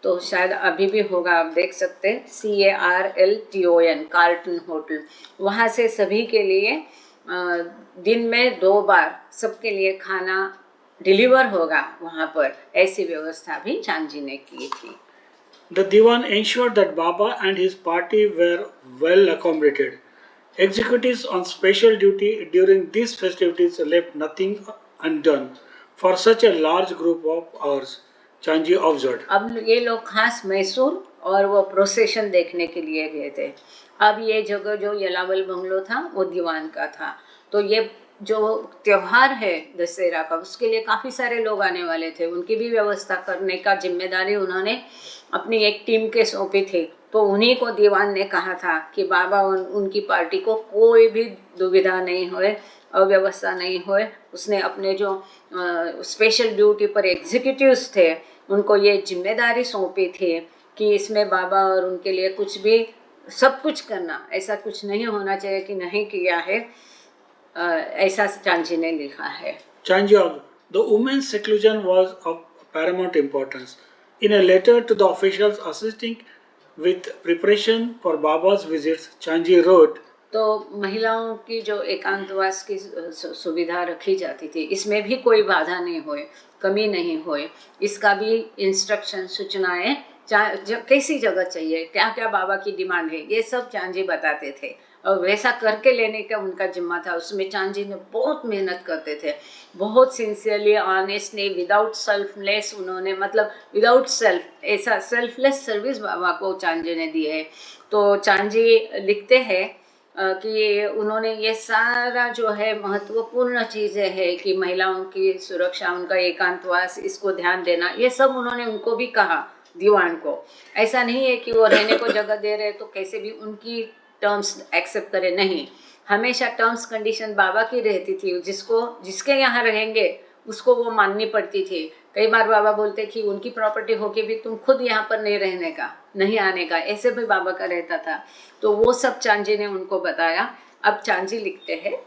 तो शायद अभी भी होगा, आप देख सकते हैं, CARLTON, कार्ल्टन होटल। वहाँ से सभी के लिए दिन में 2 बार सबके लिए खाना डिलीवर होगा वहाँ पर, ऐसी व्यवस्था भी चांद जी ने की थी। The Diwan ensured that Baba and his party were well accommodated. Executives on special duty during these festivities left nothing undone for such a large group of ours, Chanji observed. अब ये लोग खास मैसूर और वो प्रोसेशन देखने के लिए गए थे। अब ये जगह जो येलावल बंगलो था वो दीवान का था, तो ये जो त्योहार है दशहरा का, उसके लिए काफ़ी सारे लोग आने वाले थे। उनकी भी व्यवस्था करने का जिम्मेदारी उन्होंने अपनी एक टीम के सौंपी थी। तो उन्हीं को दीवान ने कहा था कि बाबा उनकी पार्टी को कोई भी दुविधा नहीं होए, अव्यवस्था नहीं होए। उसने अपने जो स्पेशल ड्यूटी पर एग्जीक्यूटिव्स थे उनको ये जिम्मेदारी सौंपी थी कि इसमें बाबा और उनके लिए कुछ भी, सब कुछ करना, ऐसा कुछ नहीं होना चाहिए कि नहीं किया है, ऐसा चांजी ने लिखा है। Chanji, the women's seclusion was of paramount importance. In a letter to the officials assisting with preparation for Baba's visits, Chanji wrote, तो महिलाओं की जो एकांतवास की सुविधा रखी जाती थी, इसमें भी कोई बाधा नहीं होए, कमी नहीं होए, इसका भी इंस्ट्रक्शन, सूचनाएं, कैसी जगह चाहिए, क्या क्या बाबा की डिमांड है, ये सब चांद जी बताते थे। और वैसा करके लेने का उनका जिम्मा था। उसमें चांद जी ने बहुत मेहनत करते थे, बहुत सिंसियरली, ऑनेस्टली, विदाउट सेल्फलेस, उन्होंने मतलब विदाउट सेल्फ, ऐसा सेल्फलेस सर्विस बाबा को चांद जी ने दी है। तो चांद जी लिखते हैं कि उन्होंने ये सारा जो है महत्वपूर्ण चीज़ें है कि महिलाओं की सुरक्षा, उनका एकांतवास, इसको ध्यान देना, ये सब उन्होंने उनको भी कहा, दीवान को। ऐसा नहीं है कि वो रहने को जगह दे रहे तो कैसे भी उनकी टर्म्स एक्सेप्ट करे, नहीं, हमेशा टर्म्स कंडीशन बाबा की रहती थी। जिसके यहाँ रहेंगे उसको वो माननी पड़ती थी। कई बार बाबा बोलते कि उनकी प्रॉपर्टी होके भी तुम खुद यहाँ पर नहीं रहने का, नहीं आने का, ऐसे भी बाबा का रहता था। तो वो सब चांजी ने उनको बताया। अब चांजी लिखते हैं,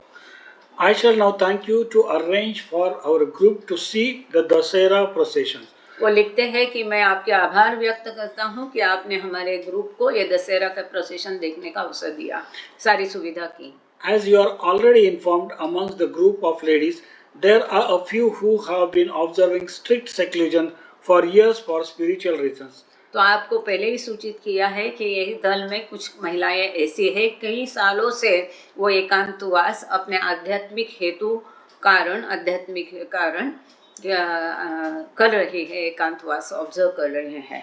I shall now thank you to arrange for our group to see the Dasera procession. वो लिखते हैं कि मैं आपके आभार व्यक्त करता हूँ कि आपने हमारे ग्रुप को ये दशहरा का प्रोसेशन देखने का अवसर दिया, सारी सुविधा की। As you are already informed, amongst the group of ladies, there are a few who have been observing strict seclusion for years for spiritual reasons. तो आपको पहले ही सूचित किया है कि यही दल में कुछ महिलाएं ऐसी है, कई सालों से वो एकांतवास अपने आध्यात्मिक कारण कर रही है, एकांतवास ऑब्जर्व कर रहे हैं।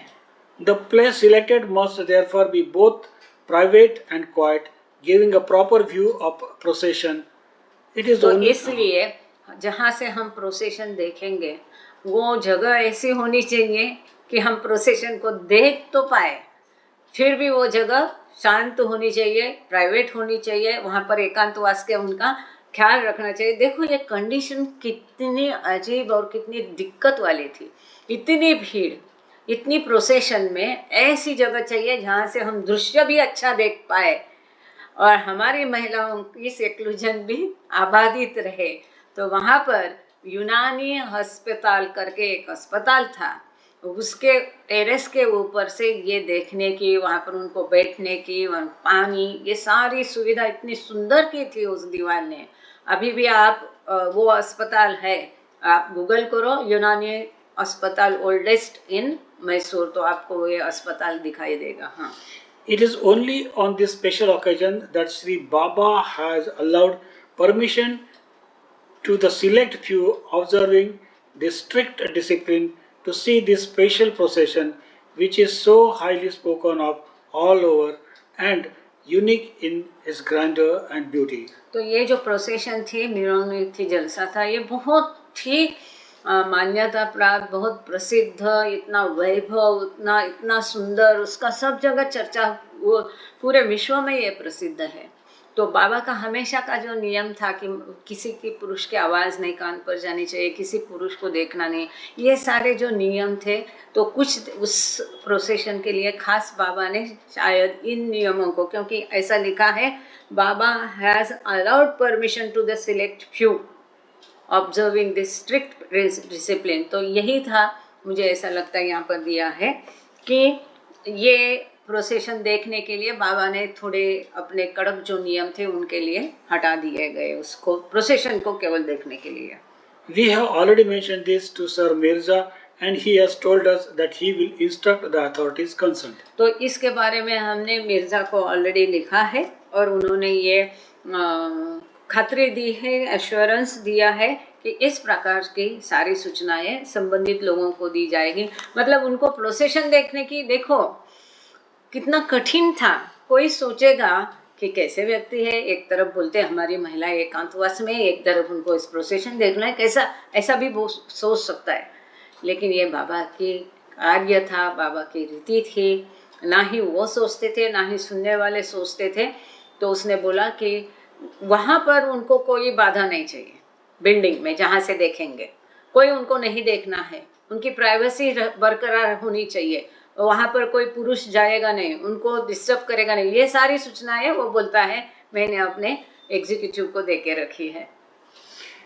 The place selected must therefore be both private and quiet, giving a proper view of procession. It is तो only इसलिए जहाँ से हम प्रोसेशन देखेंगे वो जगह ऐसी होनी चाहिए कि हम प्रोसेशन को देख तो पाए, फिर भी वो जगह शांत होनी चाहिए, प्राइवेट होनी चाहिए, वहाँ पर एकांतवास के उनका ख्याल रखना चाहिए। देखो ये कंडीशन कितनी अजीब और कितनी दिक्कत वाली थी, इतनी भीड़, इतनी प्रोसेशन में ऐसी जगह चाहिए जहाँ से हम दृश्य भी अच्छा देख पाए और हमारी महिलाओं की सेक्लूजन भी आबादित रहे। तो वहाँ पर यूनानी अस्पताल करके एक अस्पताल था, उसके टेरेस के ऊपर से ये देखने की, वहाँ पर उनको बैठने की, पानी, ये सारी सुविधा इतनी सुंदर की थी उस दीवार ने। अभी भी आप वो अस्पताल है, आप गूगल करो यूनानी अस्पताल ओल्डेस्ट इन मैसूर, तो आपको ये अस्पताल दिखाई देगा। हाँ, It is only on this special occasion that Sri Baba has allowed permission to the select few observing this strict discipline to see this special procession, which is so highly spoken of all over and unique in its grandeur and beauty. तो ये जो procession थी, मिरौनिक थी, जलसा था, ये बहुत ही मान्यता प्राप्त, बहुत प्रसिद्ध, इतना वैभव, इतना सुंदर, उसका सब जगह चर्चा, वो पूरे विश्व में ये प्रसिद्ध है। तो बाबा का हमेशा का जो नियम था कि किसी की पुरुष की आवाज़ नहीं कान पर जानी चाहिए, किसी पुरुष को देखना नहीं, ये सारे जो नियम थे, तो कुछ उस प्रोसेशन के लिए खास बाबा ने शायद इन नियमों को, क्योंकि ऐसा लिखा है Baba has allowed permission to the select few observing this strict discipline. तो यही था, मुझे ऐसा लगता है यहाँ पर दिया है कि ये प्रोसेशन देखने के लिए बाबा ने थोड़े अपने कड़क जो नियम थे उनके लिए हटा दिए गए, उसको प्रोसेशन को केवल देखने के लिए। We have already mentioned this to Sir Mirza and he has told us that he will instruct the authorities concerned. तो इसके बारे में हमने मिर्ज़ा को ऑलरेडी लिखा है और उन्होंने ये खातरी दी है, एश्योरेंस दिया है कि इस प्रकार की सारी सूचनाएं संबंधित लोगों को दी जाएगी। मतलब उनको प्रोसेशन देखने की, देखो कितना कठिन था। कोई सोचेगा कि कैसे व्यक्ति है, एक तरफ बोलते हमारी महिला एकांतवास में, एक तरफ उनको इस प्रोसेशन देखना है, कैसा, ऐसा भी वो सोच सकता है। लेकिन ये बाबा की कार्य था, बाबा की रीति थी, ना ही वो सोचते थे ना ही सुनने वाले सोचते थे। तो उसने बोला कि वहाँ पर उनको कोई बाधा नहीं चाहिए, बिल्डिंग में जहाँ से देखेंगे कोई उनको नहीं देखना है, उनकी प्राइवेसी बरकरार होनी चाहिए, वहाँ पर कोई पुरुष जाएगा नहीं, उनको डिस्टर्ब करेगा नहीं। ये सारी सूचनाएं वो बोलता है मैंने अपने एग्जीक्यूटिव को दे के रखी है।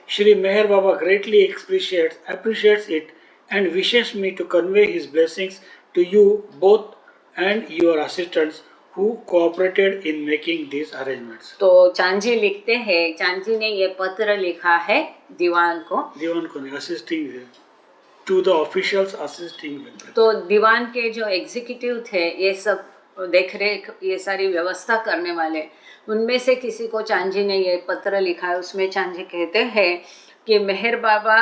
Shri Meher Baba greatly appreciates it and wishes me to convey his blessings to you both and your assistants who cooperated in making these arrangements. तो चांजी लिखते हैं, चांजी ने ये पत्र लिखा है दीवान को नहीं, assisting to the officials assisting with. तो दीवान के जो एग्जीक्यूटिव थे, ये सब देख रेख ये सारी व्यवस्था करने वाले, उनमें से किसी को चांजी ने ये पत्र लिखा है। उसमें चांजी कहते हैं कि मेहर बाबा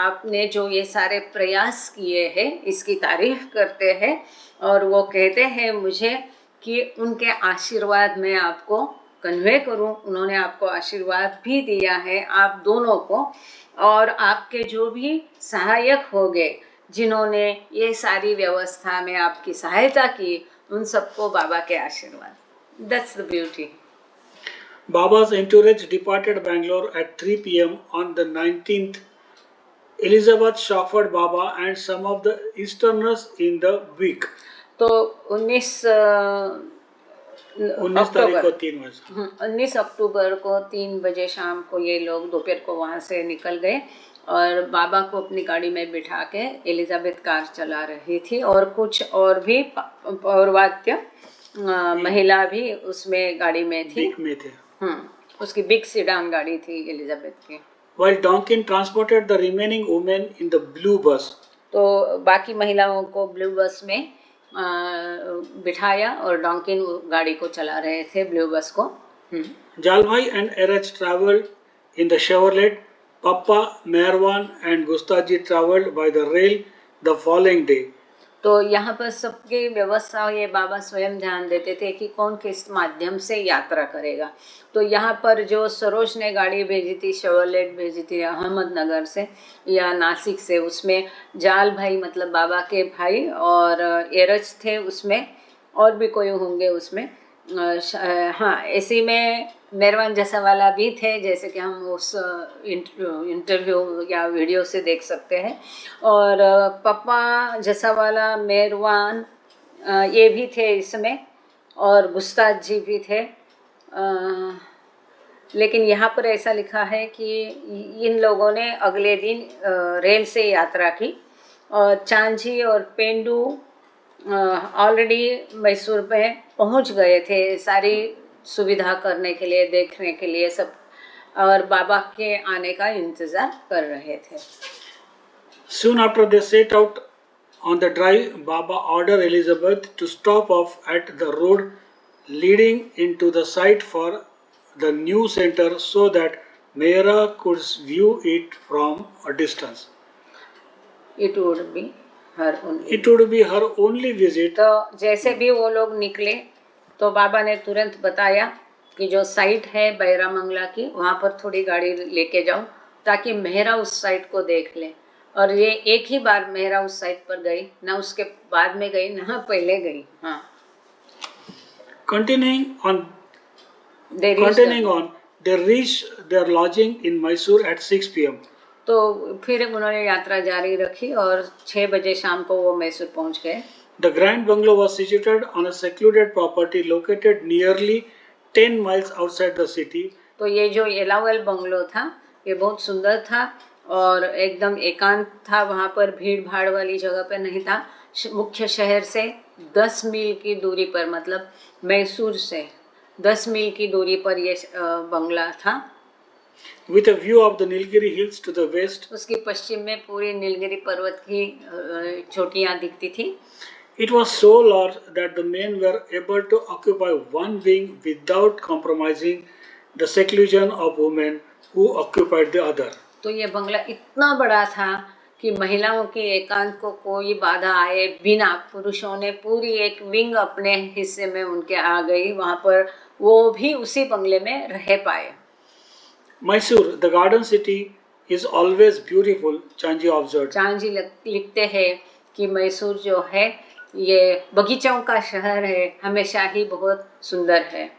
आपने जो ये सारे प्रयास किए हैं इसकी तारीफ करते हैं, और वो कहते हैं मुझे कि उनके आशीर्वाद मैं आपको कन्वे करूं। उन्होंने आपको आशीर्वाद भी दिया है आप दोनों को, और आपके जो भी सहायक हो गए जिन्होंने ये सारी व्यवस्था में आपकी सहायता की, उन सबको बाबा के आशीर्वाद। That's the beauty. Baba's entourage departed Bangalore at 3 p.m. on the 19th. Elizabeth chauffeured Baba and some of the Easterners in the week. तो 19 तारीख को 3 बजे 19 अक्टूबर को 3 बजे शाम को ये लोग दोपहर को वहाँ से निकल गए, और बाबा को अपनी गाड़ी में बिठा के एलिजाबेथ कार चला रही थी, और कुछ और भी पौरवाद्य महिला भी उसमें गाड़ी में थी। में थे। उसकी बिग सीडान गाड़ी थी एलिजाबेथ की। While Donkin transported the remaining women in the blue bus. तो बाकी महिलाओं को ब्लू बस में बिठाया, और डॉन्किन गाड़ी को चला रहे थे, ब्लू बस को। Jalbhai and Eraj traveled in the Chevrolet. Papa, Meherwan and Gustaji traveled by the rail the following day. तो यहाँ पर सबकी व्यवस्था ये बाबा स्वयं ध्यान देते थे कि कौन किस माध्यम से यात्रा करेगा। तो यहाँ पर जो सरोज ने गाड़ी भेजी थी, शेवरलेट भेजी थी अहमदनगर से या नासिक से, उसमें जाल भाई मतलब बाबा के भाई और एरज थे उसमें, और भी कोई होंगे उसमें। हाँ, इसी में मेहरवान जसावाला भी थे, जैसे कि हम उस इंटरव्यू या वीडियो से देख सकते हैं। और पप्पा जसावाला, मेहरवान ये भी थे इसमें, और गुस्ताद जी भी थे। लेकिन यहाँ पर ऐसा लिखा है कि इन लोगों ने अगले दिन रेल से यात्रा की, और चांजी और पेंडू ऑलरेडी मैसूर में पहुंच गए थे सारी सुविधा करने के लिए, देखने के लिए सब, और बाबा के आने का इंतज़ार कर रहे थे। Soon after they set out on the drive, Baba ordered Elizabeth to stop off at the road leading into the site for the new center so that Mehra could view it from a distance. It would be her only. It would be her only visit. तो जैसे भी वो लोग निकले तो बाबा ने तुरंत बताया कि जो साइट है बैरामंगला की, वहाँ पर थोड़ी गाड़ी लेके जाओ ताकि मेहरा उस साइट को देख ले। और ये एक ही बार मेहरा उस साइट पर गई, ना उसके बाद में गई ना पहले गई। हाँ। Continuing on, they reached their lodging in Mysore at 6 p.m. तो फिर उन्होंने यात्रा जारी रखी और 6 बजे शाम को वो मैसूर पहुंच गए। The Grand Bungalow was situated on a secluded property located nearly 10 miles outside the city. तो ये जो येलावेल बंगलो था ये बहुत सुंदर था और एकदम एकांत था, वहाँ पर भीड़ भाड़ वाली जगह पर नहीं था। मुख्य शहर से 10 मील की दूरी पर, मतलब मैसूर से 10 मील की दूरी पर ये बंगला था। With a view of the Nilgiri hills to the west. उसकी पश्चिम में पूरी नीलगिरी पर्वत की चोटियाँ दिखती थी। It was so large that the men were able to occupy one wing without compromising the seclusion of women who occupied the other. तो ये बंगला इतना बड़ा था कि महिलाओं की एकांत को कोई बाधा आए बिना, पुरुषों ने पूरी एक विंग अपने हिस्से में उनके आ गई, वहाँ पर वो भी उसी बंगले में रह पाए। Mysore, the garden city, is always beautiful, Chanji observed. चांजी लिखते हैं कि मैसूर जो है ये बगीचों का शहर है, हमेशा ही बहुत सुंदर है।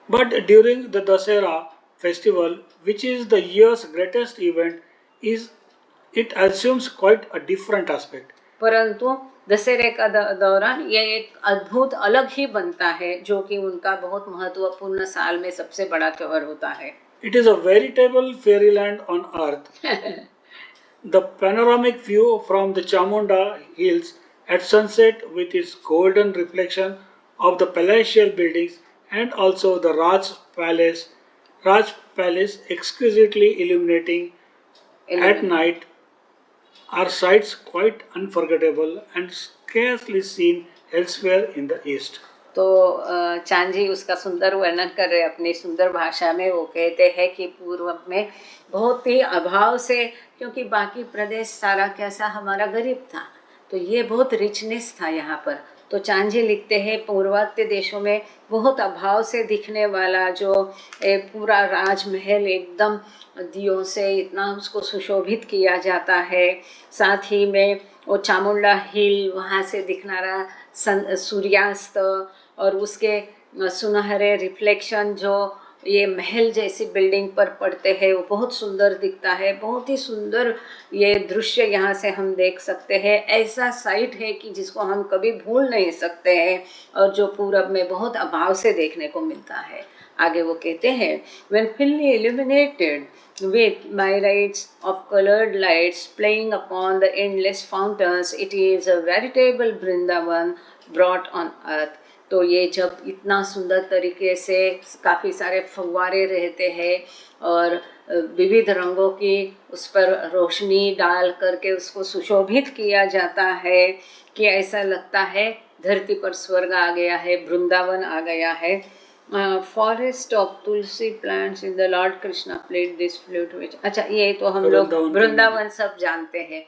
But during the Dasera festival, which is the year's greatest event, it assumes quite a different aspect. परंतु दशहरे का दौरान ये एक अद्भुत अलग ही बनता है, जो कि उनका बहुत महत्वपूर्ण साल में सबसे बड़ा त्योहार होता है। It is a veritable fairyland on earth. The panoramic view from the Chamunda hills at sunset with its golden reflection of the palatial buildings and also the Raj Palace exquisitely illuminating at night are sights quite unforgettable and scarcely seen elsewhere in the east. तो चांजी उसका सुंदर वर्णन कर रहे अपनी सुंदर भाषा में। वो कहते हैं कि पूर्व में बहुत ही अभाव से, क्योंकि बाकी प्रदेश सारा कैसा हमारा गरीब था, तो ये बहुत रिचनेस था यहाँ पर। तो चांजी लिखते हैं पूर्वोत्तर देशों में बहुत अभाव से दिखने वाला जो पूरा राजमहल एकदम दियों से इतना उसको सुशोभित किया जाता है। साथ ही में वो चामुंडा हिल, वहाँ से दिखनारा सूर्यास्त और उसके सुनहरे रिफ्लेक्शन जो ये महल जैसी बिल्डिंग पर पड़ते हैं, वो बहुत सुंदर दिखता है। बहुत ही सुंदर ये दृश्य यहाँ से हम देख सकते हैं। ऐसा साइट है कि जिसको हम कभी भूल नहीं सकते हैं और जो पूरब में बहुत अभाव से देखने को मिलता है। आगे वो कहते हैं, when fully illuminated with myriads of colored lights playing upon the endless fountains, it is a veritable Vrindavan brought on earth। तो ये जब इतना सुंदर तरीके से काफ़ी सारे फव्वारे रहते हैं और विविध रंगों की उस पर रोशनी डाल करके उसको सुशोभित किया जाता है कि ऐसा लगता है धरती पर स्वर्ग आ गया है, वृंदावन आ गया है। Forest of tulsi plants in the Lord Krishna played this flute which. अच्छा, ये तो हम लोग वृंदावन सब जानते हैं,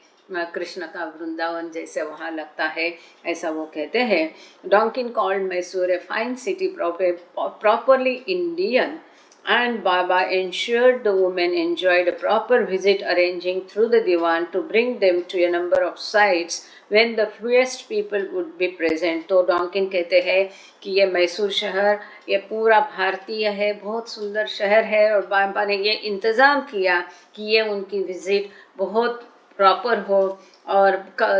कृष्ण का वृंदावन जैसे वहाँ लगता है, ऐसा वो कहते हैं। Donkin called Mysore a fine city properly Indian, and Baba ensured the women enjoyed a proper visit, arranging through the divan to bring them to a number of sites when the fewest people would be present। तो डॉन्किन कहते हैं कि ये मैसूर शहर ये पूरा भारतीय है, बहुत सुंदर शहर है, और बाबा ने ये इंतज़ाम किया कि ये उनकी विज़िट बहुत प्रॉपर हो, और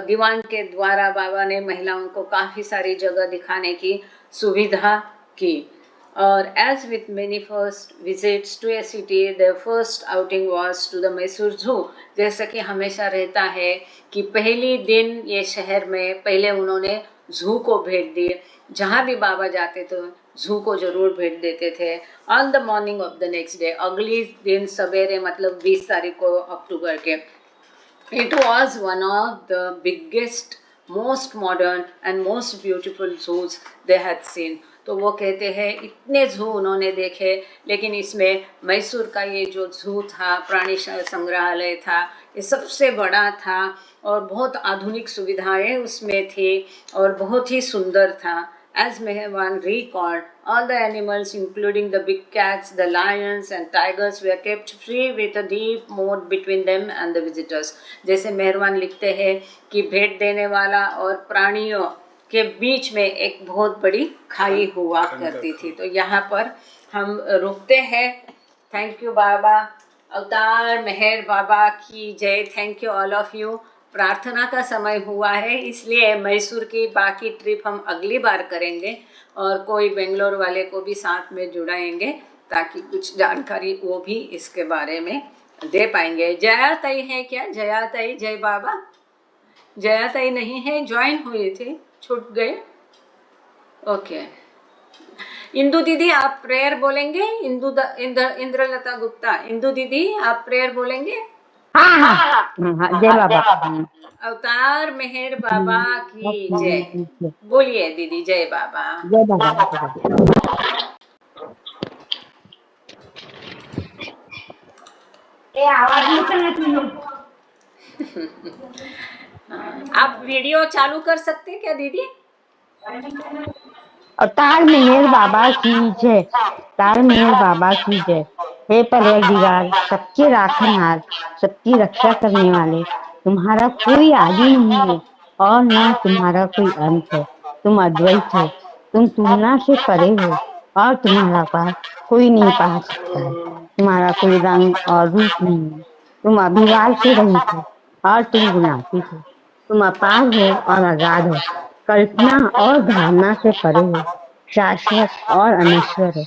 दीवान के द्वारा बाबा ने महिलाओं को काफ़ी सारी जगह दिखाने की सुविधा की। और as with many first visits to a city, their first outing was to the Mysore zoo. जैसा कि हमेशा रहता है कि पहली दिन ये शहर में पहले उन्होंने ज़ू को भेंट दी। जहाँ भी बाबा जाते तो ज़ू को ज़रूर भेंट देते थे। On the morning of the next day, अगली दिन सवेरे मतलब 20 तारीख को अक्टूबर के, it was one of the biggest, most modern and most beautiful zoos they had seen। तो वो कहते हैं इतने ज़ू उन्होंने देखे, लेकिन इसमें मैसूर का ये जो ज़ू था, प्राणी संग्रहालय था, ये सबसे बड़ा था और बहुत आधुनिक सुविधाएं उसमें थी और बहुत ही सुंदर था। As Mehwan recalled, all the animals, including the big cats, the lions and tigers, were kept free with a deep moat between them and the visitors। जैसे मेहरवान लिखते हैं कि भेंट देने वाला और प्राणियों के बीच में एक बहुत बड़ी खाई हुआ करती थी। तो यहाँ पर हम रुकते हैं। थैंक यू बाबा, अवतार मेहर बाबा की जय। Thank you all of you. प्रार्थना का समय हुआ है, इसलिए मैसूर की बाकी ट्रिप हम अगली बार करेंगे और कोई बेंगलोर वाले को भी साथ में जुड़ाएंगे ताकि कुछ जानकारी वो भी इसके बारे में दे पाएंगे। जया ताई है क्या? जया ताई, जय बाबा। जया ताई नहीं है, ज्वाइन हुए थे, छूट गए। ओके, इंदु दीदी आप प्रेयर बोलेंगे? इंद्रलता गुप्ता, इंदु दीदी आप प्रेयर बोलेंगे? हाँ, जय बाबा। अवतार मेहर बाबा की जय। बोलिए दीदी, जय बाबा। जय बाबा। आवाज आप वीडियो चालू कर सकते हैं क्या दीदी? अवतार मेहर बाबा की जय। अवतार मेहर बाबा की जय। हे परवरदिगार, सबके राखनहार, सबकी रक्षा करने वाले, तुम्हारा कोई आदि नहीं है और न तुम्हारा कोई अंत है। तुम अद्वैत हो, तुम तुलना से परे हो और तुम्हारा पार कोई नहीं पा सकता है। तुम्हारा कोई रंग और रूप नहीं है। तुम अभिवाल से रहित हो और तुम गुणातीत हो। तुम अपार हो और अगाध हो, कल्पना और धारणा से परे हो, शाश्वत और अनश्वर हो।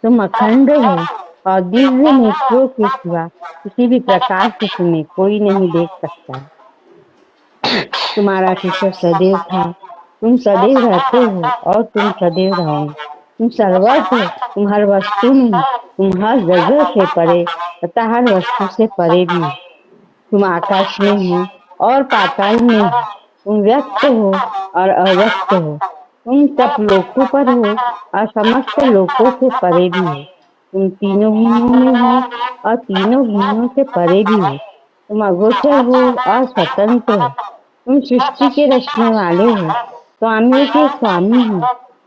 तुम अखंड हो और दिव्य नेत्रों के सिवा किसी भी प्रकार से तुम्हें कोई नहीं देख सकता है। तुम्हारा केशव सदैव था, तुम सदैव रहते हो और तुम सदैव रहोगे। तुम सर्वत्र हो, तुम हर वस्तु में हो, तुम हर जगह से परे तथा हर वस्तु से परे भी हो। तुम आकाश में हो और पाताल में हो, तुम व्यक्त हो और अव्यक्त हो, तुम सब लोकों पर हो और समस्त लोकों से परे भी हो। तुम तीनों भुवनों में हो और तीनों भुवनों से परे भी हो। तुम अगोचर हो और स्वतंत्र हो। तुम सृष्टि के रचने वाले हो, स्वामियों के स्वामी हो,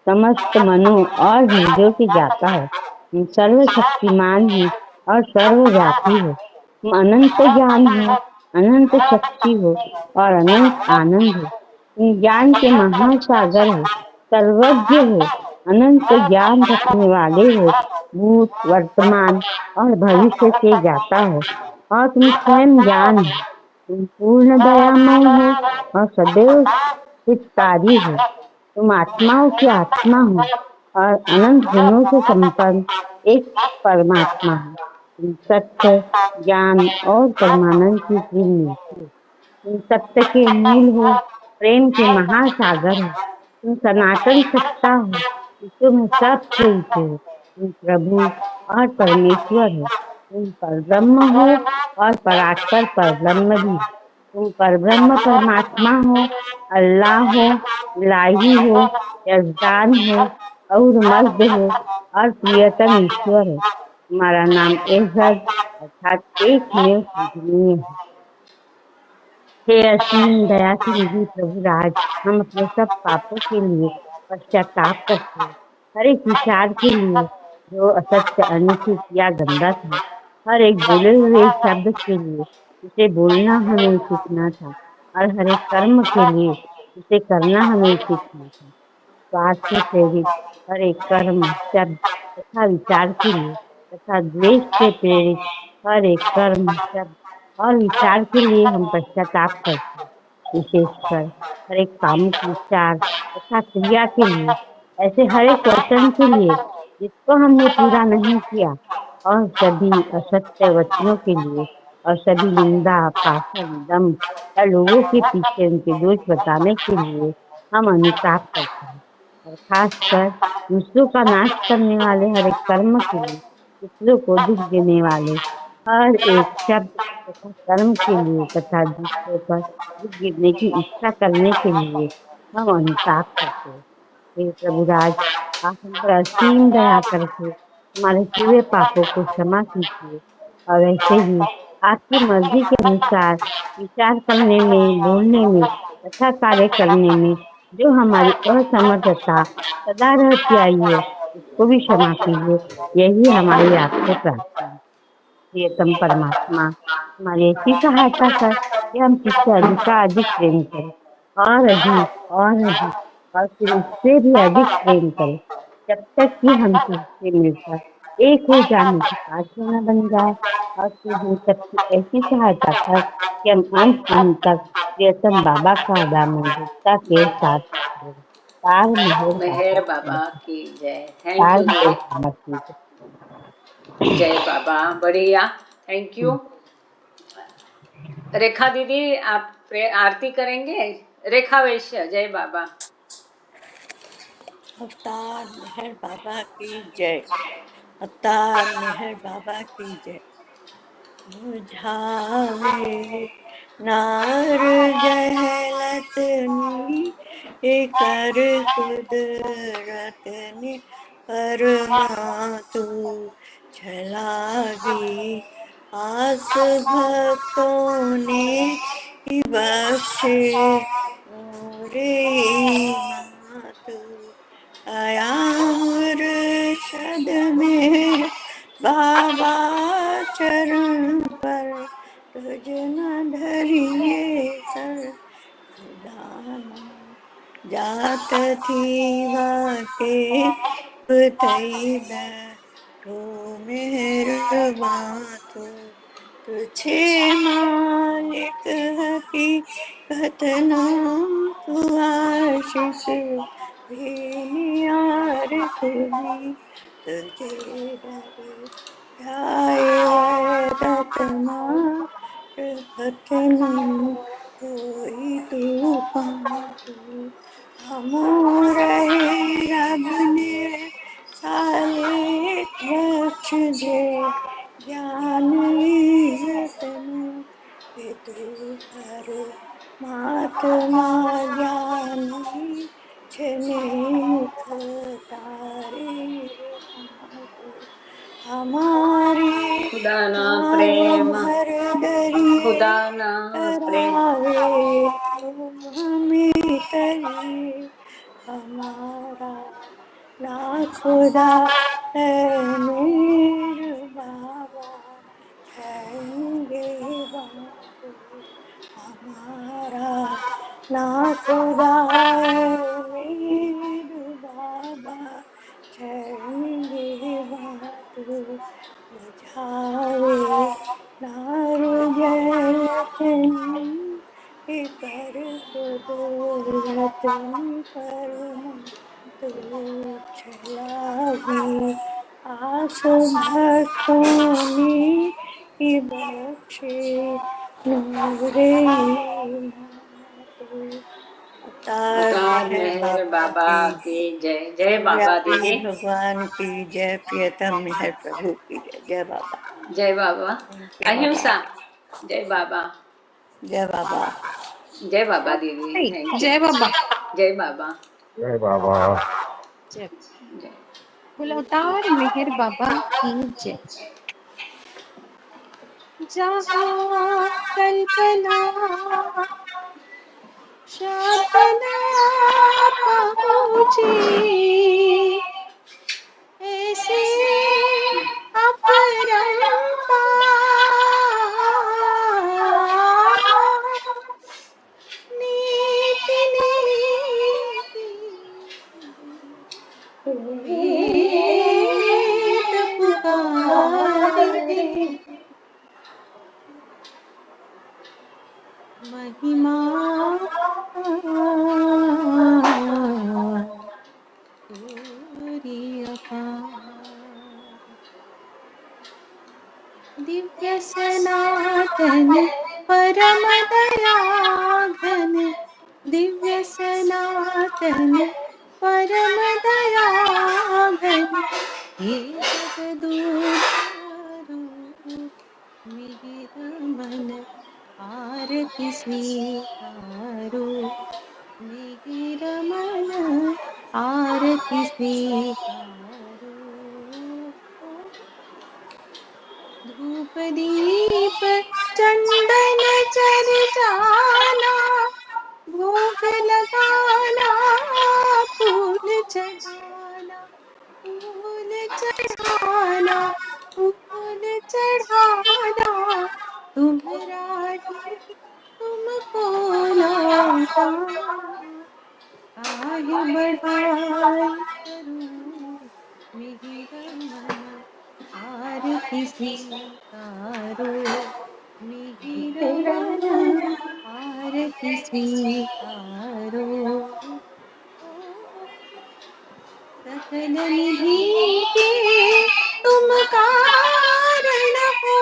समस्त मनों और हृदयों के ज्ञाता हो। तुम सर्वशक्तिमान हो और सर्वव्यापी हो। तुम अनंत ज्ञान हो, अनंत शक्ति हो और अनंत आनंद हो। तुम ज्ञान के महासागर हो, सर्वज्ञ हो, अनंत ज्ञान रखने वाले हो, भूत वर्तमान और भविष्य के ज्ञाता हो और तुम स्वयं ज्ञान हो। तुम पूर्ण दयामय हो और सदैव हितकारी हो। तुम आत्माओं की आत्मा हो और अनंत गुणों से संपन्न एक परमात्मा हो। तुम सत्य, ज्ञान और परमानंद की पूर्ण मूर्ति हो। तुम सत्य के मूल हो, प्रेम के महासागर हो। तुम सनातन सत्ता हो, विश्व में सबसे ऊंचे हो। तुम प्रभु और परमेश्वर हो। तुम परब्रह्म हो और परात्पर परब्रह्म भी हो। तुम परब्रह्म परमात्मा हो, अल्लाह हो, इलाही हो, यजदान हो और मर्द हो और प्रियतम ईश्वर हो। तुम्हारा नाम एहद अर्थात एक में पूजनीय है। हे असीम दया की निधि प्रभु राज, हम अपने सब पापों के लिए पश्चाताप करते हैं। हर एक विचार के लिए जो असत्य, अनुचित या गंदा था, हर एक बोले हुए शब्द के लिए उसे बोलना हमें सीखना था, और हर एक कर्म के लिए उसे करना हमें सीखना था। स्वार्थ से प्रेरित हर एक कर्म, शब्द तथा विचार के लिए तथा द्वेष से प्रेरित हर एक कर्म, शब्द और विचार के लिए हम पश्चाताप करते हैं। विशेषकर हर एक कामुक विचार तथा क्रिया के लिए, ऐसे हर एक वचन के लिए जिसको हमने पूरा नहीं किया, और सभी असत्य वचनों के लिए, और सभी निंदा, पाखंड, दम्भ या लोगों के पीछे उनके दोष बताने के लिए हम अनुताप करते हैं। और खासकर दूसरों का नाश करने वाले हर एक कर्म के लिए, दूसरों को दुख देने वाले हर एक शब्द तथा कर्म के लिए तथा दूसरों पर दुख गिरने की इच्छा करने के लिए हम अनुताप करते हैं। हे प्रभुराज, आप हम पर असीम दया करके हमारे पूरे पापों को क्षमा कीजिए, और ऐसे ही आपकी मर्जी के अनुसार विचार करने में, बोलने में तथा कार्य करने में जो हमारी असमर्थता सदा रहती आई है, उसको भी क्षमा कीजिए। यही हमारी आपसे प्रार्थना है। प्रियतम परमात्मा, हमारी ऐसी सहायता कर कि हम तुझसे अधिक प्रेम करें, और अधिक और फिर उससे भी अधिक प्रेम करें, जब तक कि हम तुझसे मिलकर एक हो जाने की बात न बन जाए। और फिर हम सबकी ऐसी सहायता कर कि हम अंत तक प्रियतम बाबा का दामोदरता के साथ रहें। तार मेहर बाबा मेहर की बाबा जय। की जय। थैंक तार यू मेहर दीदी। बाबा की जय। जय बाबा, बढ़िया। Thank you. रेखा दीदी, आप आरती करेंगे? रेखा वैश्य, जय बाबा। अवतार मेहर बाबा की जय। अवतार मेहर बाबा की जय। बुझावे नार जहलतनी एकर कुदरतनी परमा तू छलागी आस भक्तों ने ही बख्शे मोरे मातु आया मुर्शद में बाबा चरण पर तुझ न धरिए सर खुदाना जात थी वाके पुतई रो मेहर बातो तुझे मालिक हकीकत नो तू आशीष भी नियार तुझी तुझे डरे ध्याए रतना रतन कोई तूफान तू हम रहे रब ने साले बख्श दे ज्ञान रतन के तू पर महात्मा ज्ञानी छने प्रेम भर दरिए खुदा ना प्रेम करावे तो हमें तरिए हमारा ना खुदा है मेरे बाबा ठहरेंगे बाबू हमारा ना खुदा है मेरे बाबा ठहरेंगे बाबू बुझावे नार जयतनी कर कुदरतनी परम तू चलावी आस भक्तों की बख्शे नूरे तू अवतार अवतार मेहर मेहर बाबा बाबा की की जय। जय बाबा कल्याणी दीदी। भगवान की जय प्रियतम मेहर प्रभु की जय जय बाबा जय बाबा। थैंक यू बाबा अहिंसा। जय बाबा। जय बाबा जय बाबा दीदी, थैंक यू। जय बाबा। जय बाबा। जय बाबा। जय जय। बोलो अवतार मेहर बाबा की जय। जहाँ कल्पना शापना पहुँची ऐसे अपरंपार नीति नीति वेद पुकारे महिमा तोरी अपार दिव्य सनातन परम दया घन दिव्य सनातन परम दया घन हे जगदूतारू मिहिर मन आरती स्वीकारो मिहिर मन आरती स्वीकारो धूप दीप चंदन चरचाना भोग लगाना फूल चढ़ाना फूल चढ़ाना फूल चढ़ाना तुमराही तुमको लौटाना काहे बढ़ाई करूं मिहिर मन आरती स्वीकारो मिहिर मन आरती स्वीकारो सकल निधि के तुम कारण हो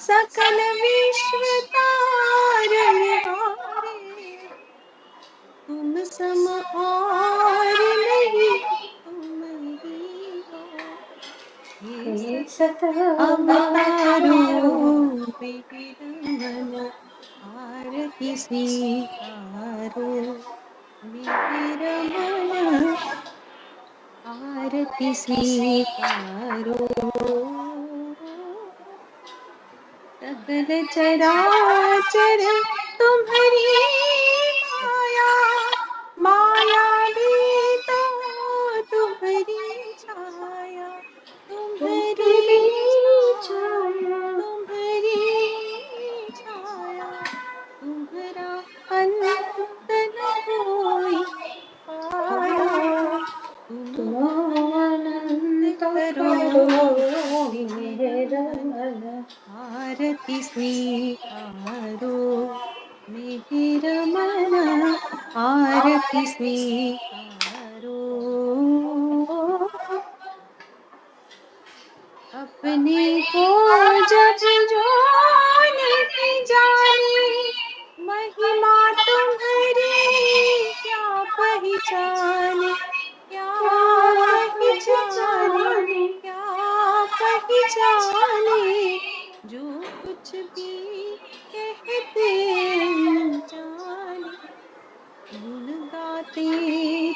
सकल विश्व तारण हारे तुम सम और नहीं तुम ही हो ये सत अवतारो मिहिर मन आरती स्वीकारो मिहिर मन आरती स्वीकारो सकल चराचर तुम्हारी माया माया भी तो तुम्हारी छाया तुम्हारी छाया तुम्हारी छाया तुम्हारा अंत न होई पाया तुम आनंद करो मेरे मन आरती स्वीकारो मिहिर मन आरती स्वीकारो अपने को जब जो नहीं जाने महिमा तुम्हारी क्या पहचाने क्या पहचाने क्या पहचाने जो कुछ भी कहते जाने गुण गाते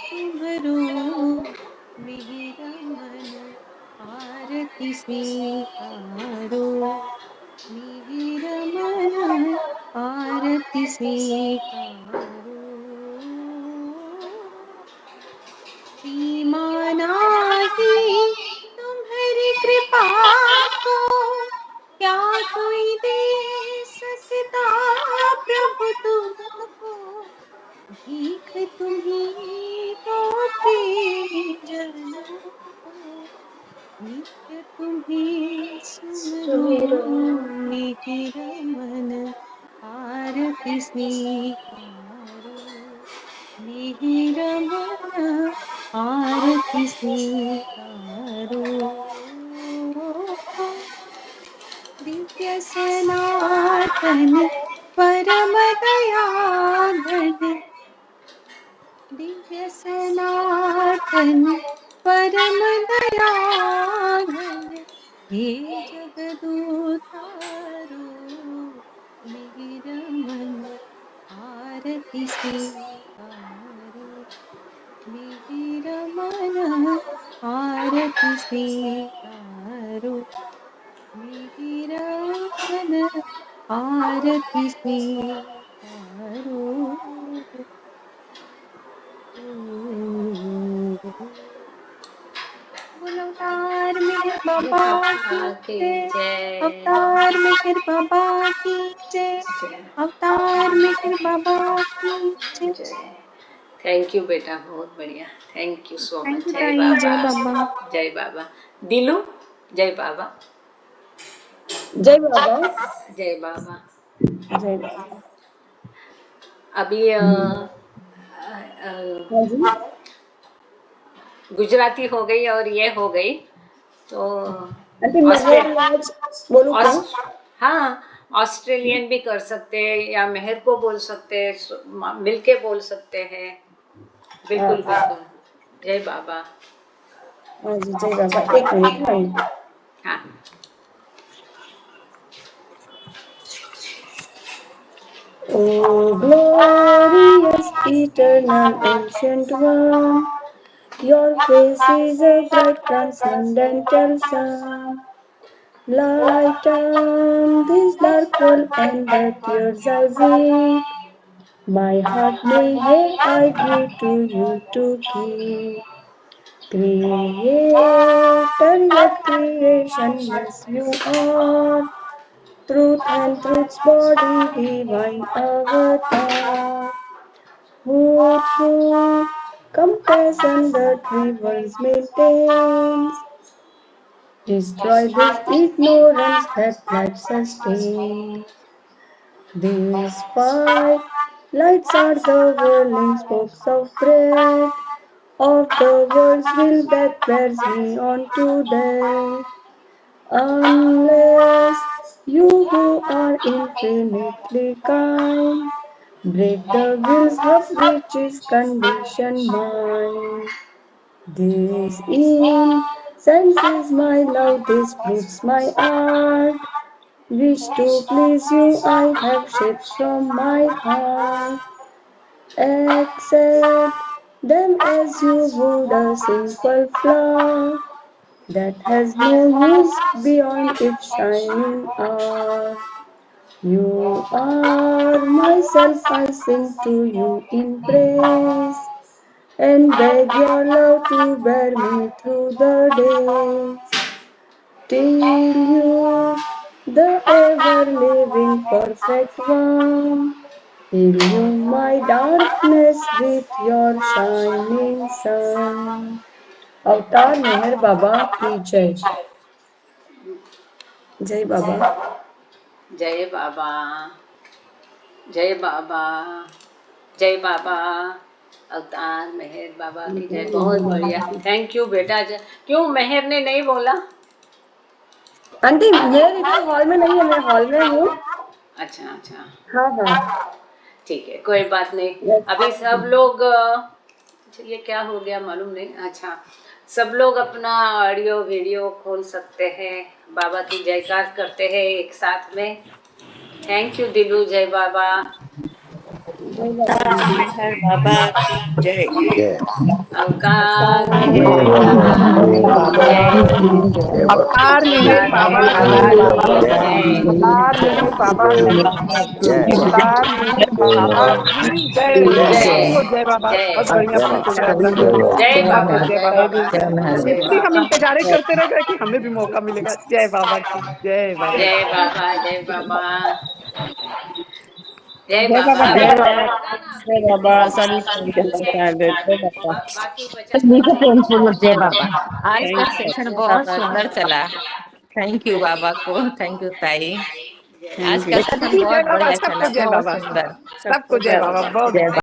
तुम्हारो मिहिर मन आरती स्वीकारो स्वीकारो। सीमा नाही तुम्हारी कृपा को, क्या कोई दे सकता प्रभु तुमको। भीख तुम्ही तो प्रियजनों को, नित्य तुम्ही सुमरो। मिहिर मन आरती स्वीकारो। मिहिर मन आरती स्वीकारो। दिव्य सनातन परम दया घन, दिव्य सनातन परम दया घन, हे जगदूतारो। मिहिर मन आरती स्वीकारो। मिहिर मन आरती स्वीकारो। मिहिर मन आरती स्वीकारो। बोलो अवतार मेहर बाबा की की जय। जय। अवतार मेहर बाबा की जय। अवतार मेहर बाबा की जय। जय। थैंक यू बेटा, बहुत बढ़िया, thank you so thank much. You जय ताई, जय बाबा। बाबा। जय बाबा। दिलू, जय बाबा। जय बाबा। जय बाबा। जय बाबा। अभी हाँ जी। गुजराती हो गई और ये हो गई तो आंटी मेहर राज बोलूं क्या? हाँ, ऑस्ट्रेलियन भी कर सकते हैं या मेहर को बोल सकते हैं, मिलके बोल सकते हैं। बिल्कुल बिल्कुल। जय बाबा। हाँ जी, जय बाबा। एक मिनट हाँ। हाँ। Oh glorious eternal ancient one, your face is a bright transcendental sun. Lighten this dark world and the tears I weep. My heart may I give to you to keep. Creator, yet creation, yes you are. Truth and truth's body, divine avatar. Who through compassion the rivers maintains. Destroy this ignorance that life sustains. These five lights are the whirling spokes of breath of the world's will that bears me on to death. Unless you who are infinitely kind break the wheels of which is conditioned mind. This incense is my love, this flutes my art. Wish to please you, I have shapes from my heart. Accept them as you would a simple flower that has no use beyond its shining hour. You are myself, I sing to you in praise and beg your love to bear me through the days till you, the ever-living perfect one, illume my darkness with your shining sun. अवतार मेहर बाबा की जय। जय बाबा। जय बाबा। जय बाबा। जय बाबा। अवतार मेहर बाबा की जय। बहुत बढ़िया, थैंक यू बेटा। क्यों मेहर ने नहीं बोला? आंटी मेहर इधर हॉल में नहीं है, मैं हॉल में हूँ। अच्छा अच्छा, हाँ हाँ ठीक है, कोई बात नहीं। अभी सब लोग ये क्या हो गया मालूम नहीं। अच्छा, सब लोग अपना ऑडियो वीडियो खोल सकते हैं, बाबा की जयकार करते हैं एक साथ में। थैंक यू दिलू। जय बाबा। अवतार मेहर बाबा की जय। जय अवतार जय अवतार मेहर बाबा की जय अवतार मेहर बाबा की जय अवतार मेहर बाबा की जय। सबको जय बाबा। बहुत बढ़िया जय अपने माँ प्रोग्राम रन हो रहा है। जय सबको बाबा जय बाबा। जय ऐसे हम बाबा इंतजार करते रह गए कि हमें भी मौका मिलेगा। जय बाबा की जय बाबा जय की। बाबा जय बाबा जय जय बाबा बाबा अभी जय तो बाबा होगा ना जय बाबा सभी बाकी के बचे साथ जय बाबा। बाकी बचे सभी को प्रेम पूर्वक जय बाबा। आज का थैंक यू सेशन जय बहुत बाबा सुंदर चला। थैंक यू बाबा को, थैंक यू ताई। आज थैंक का यू बेटा सेशन दीदी जय बहुत बाबा। बढ़िया सबको चला, जय बहुत बाबा। सुंदर। सबको जय बाबा। बहुत जय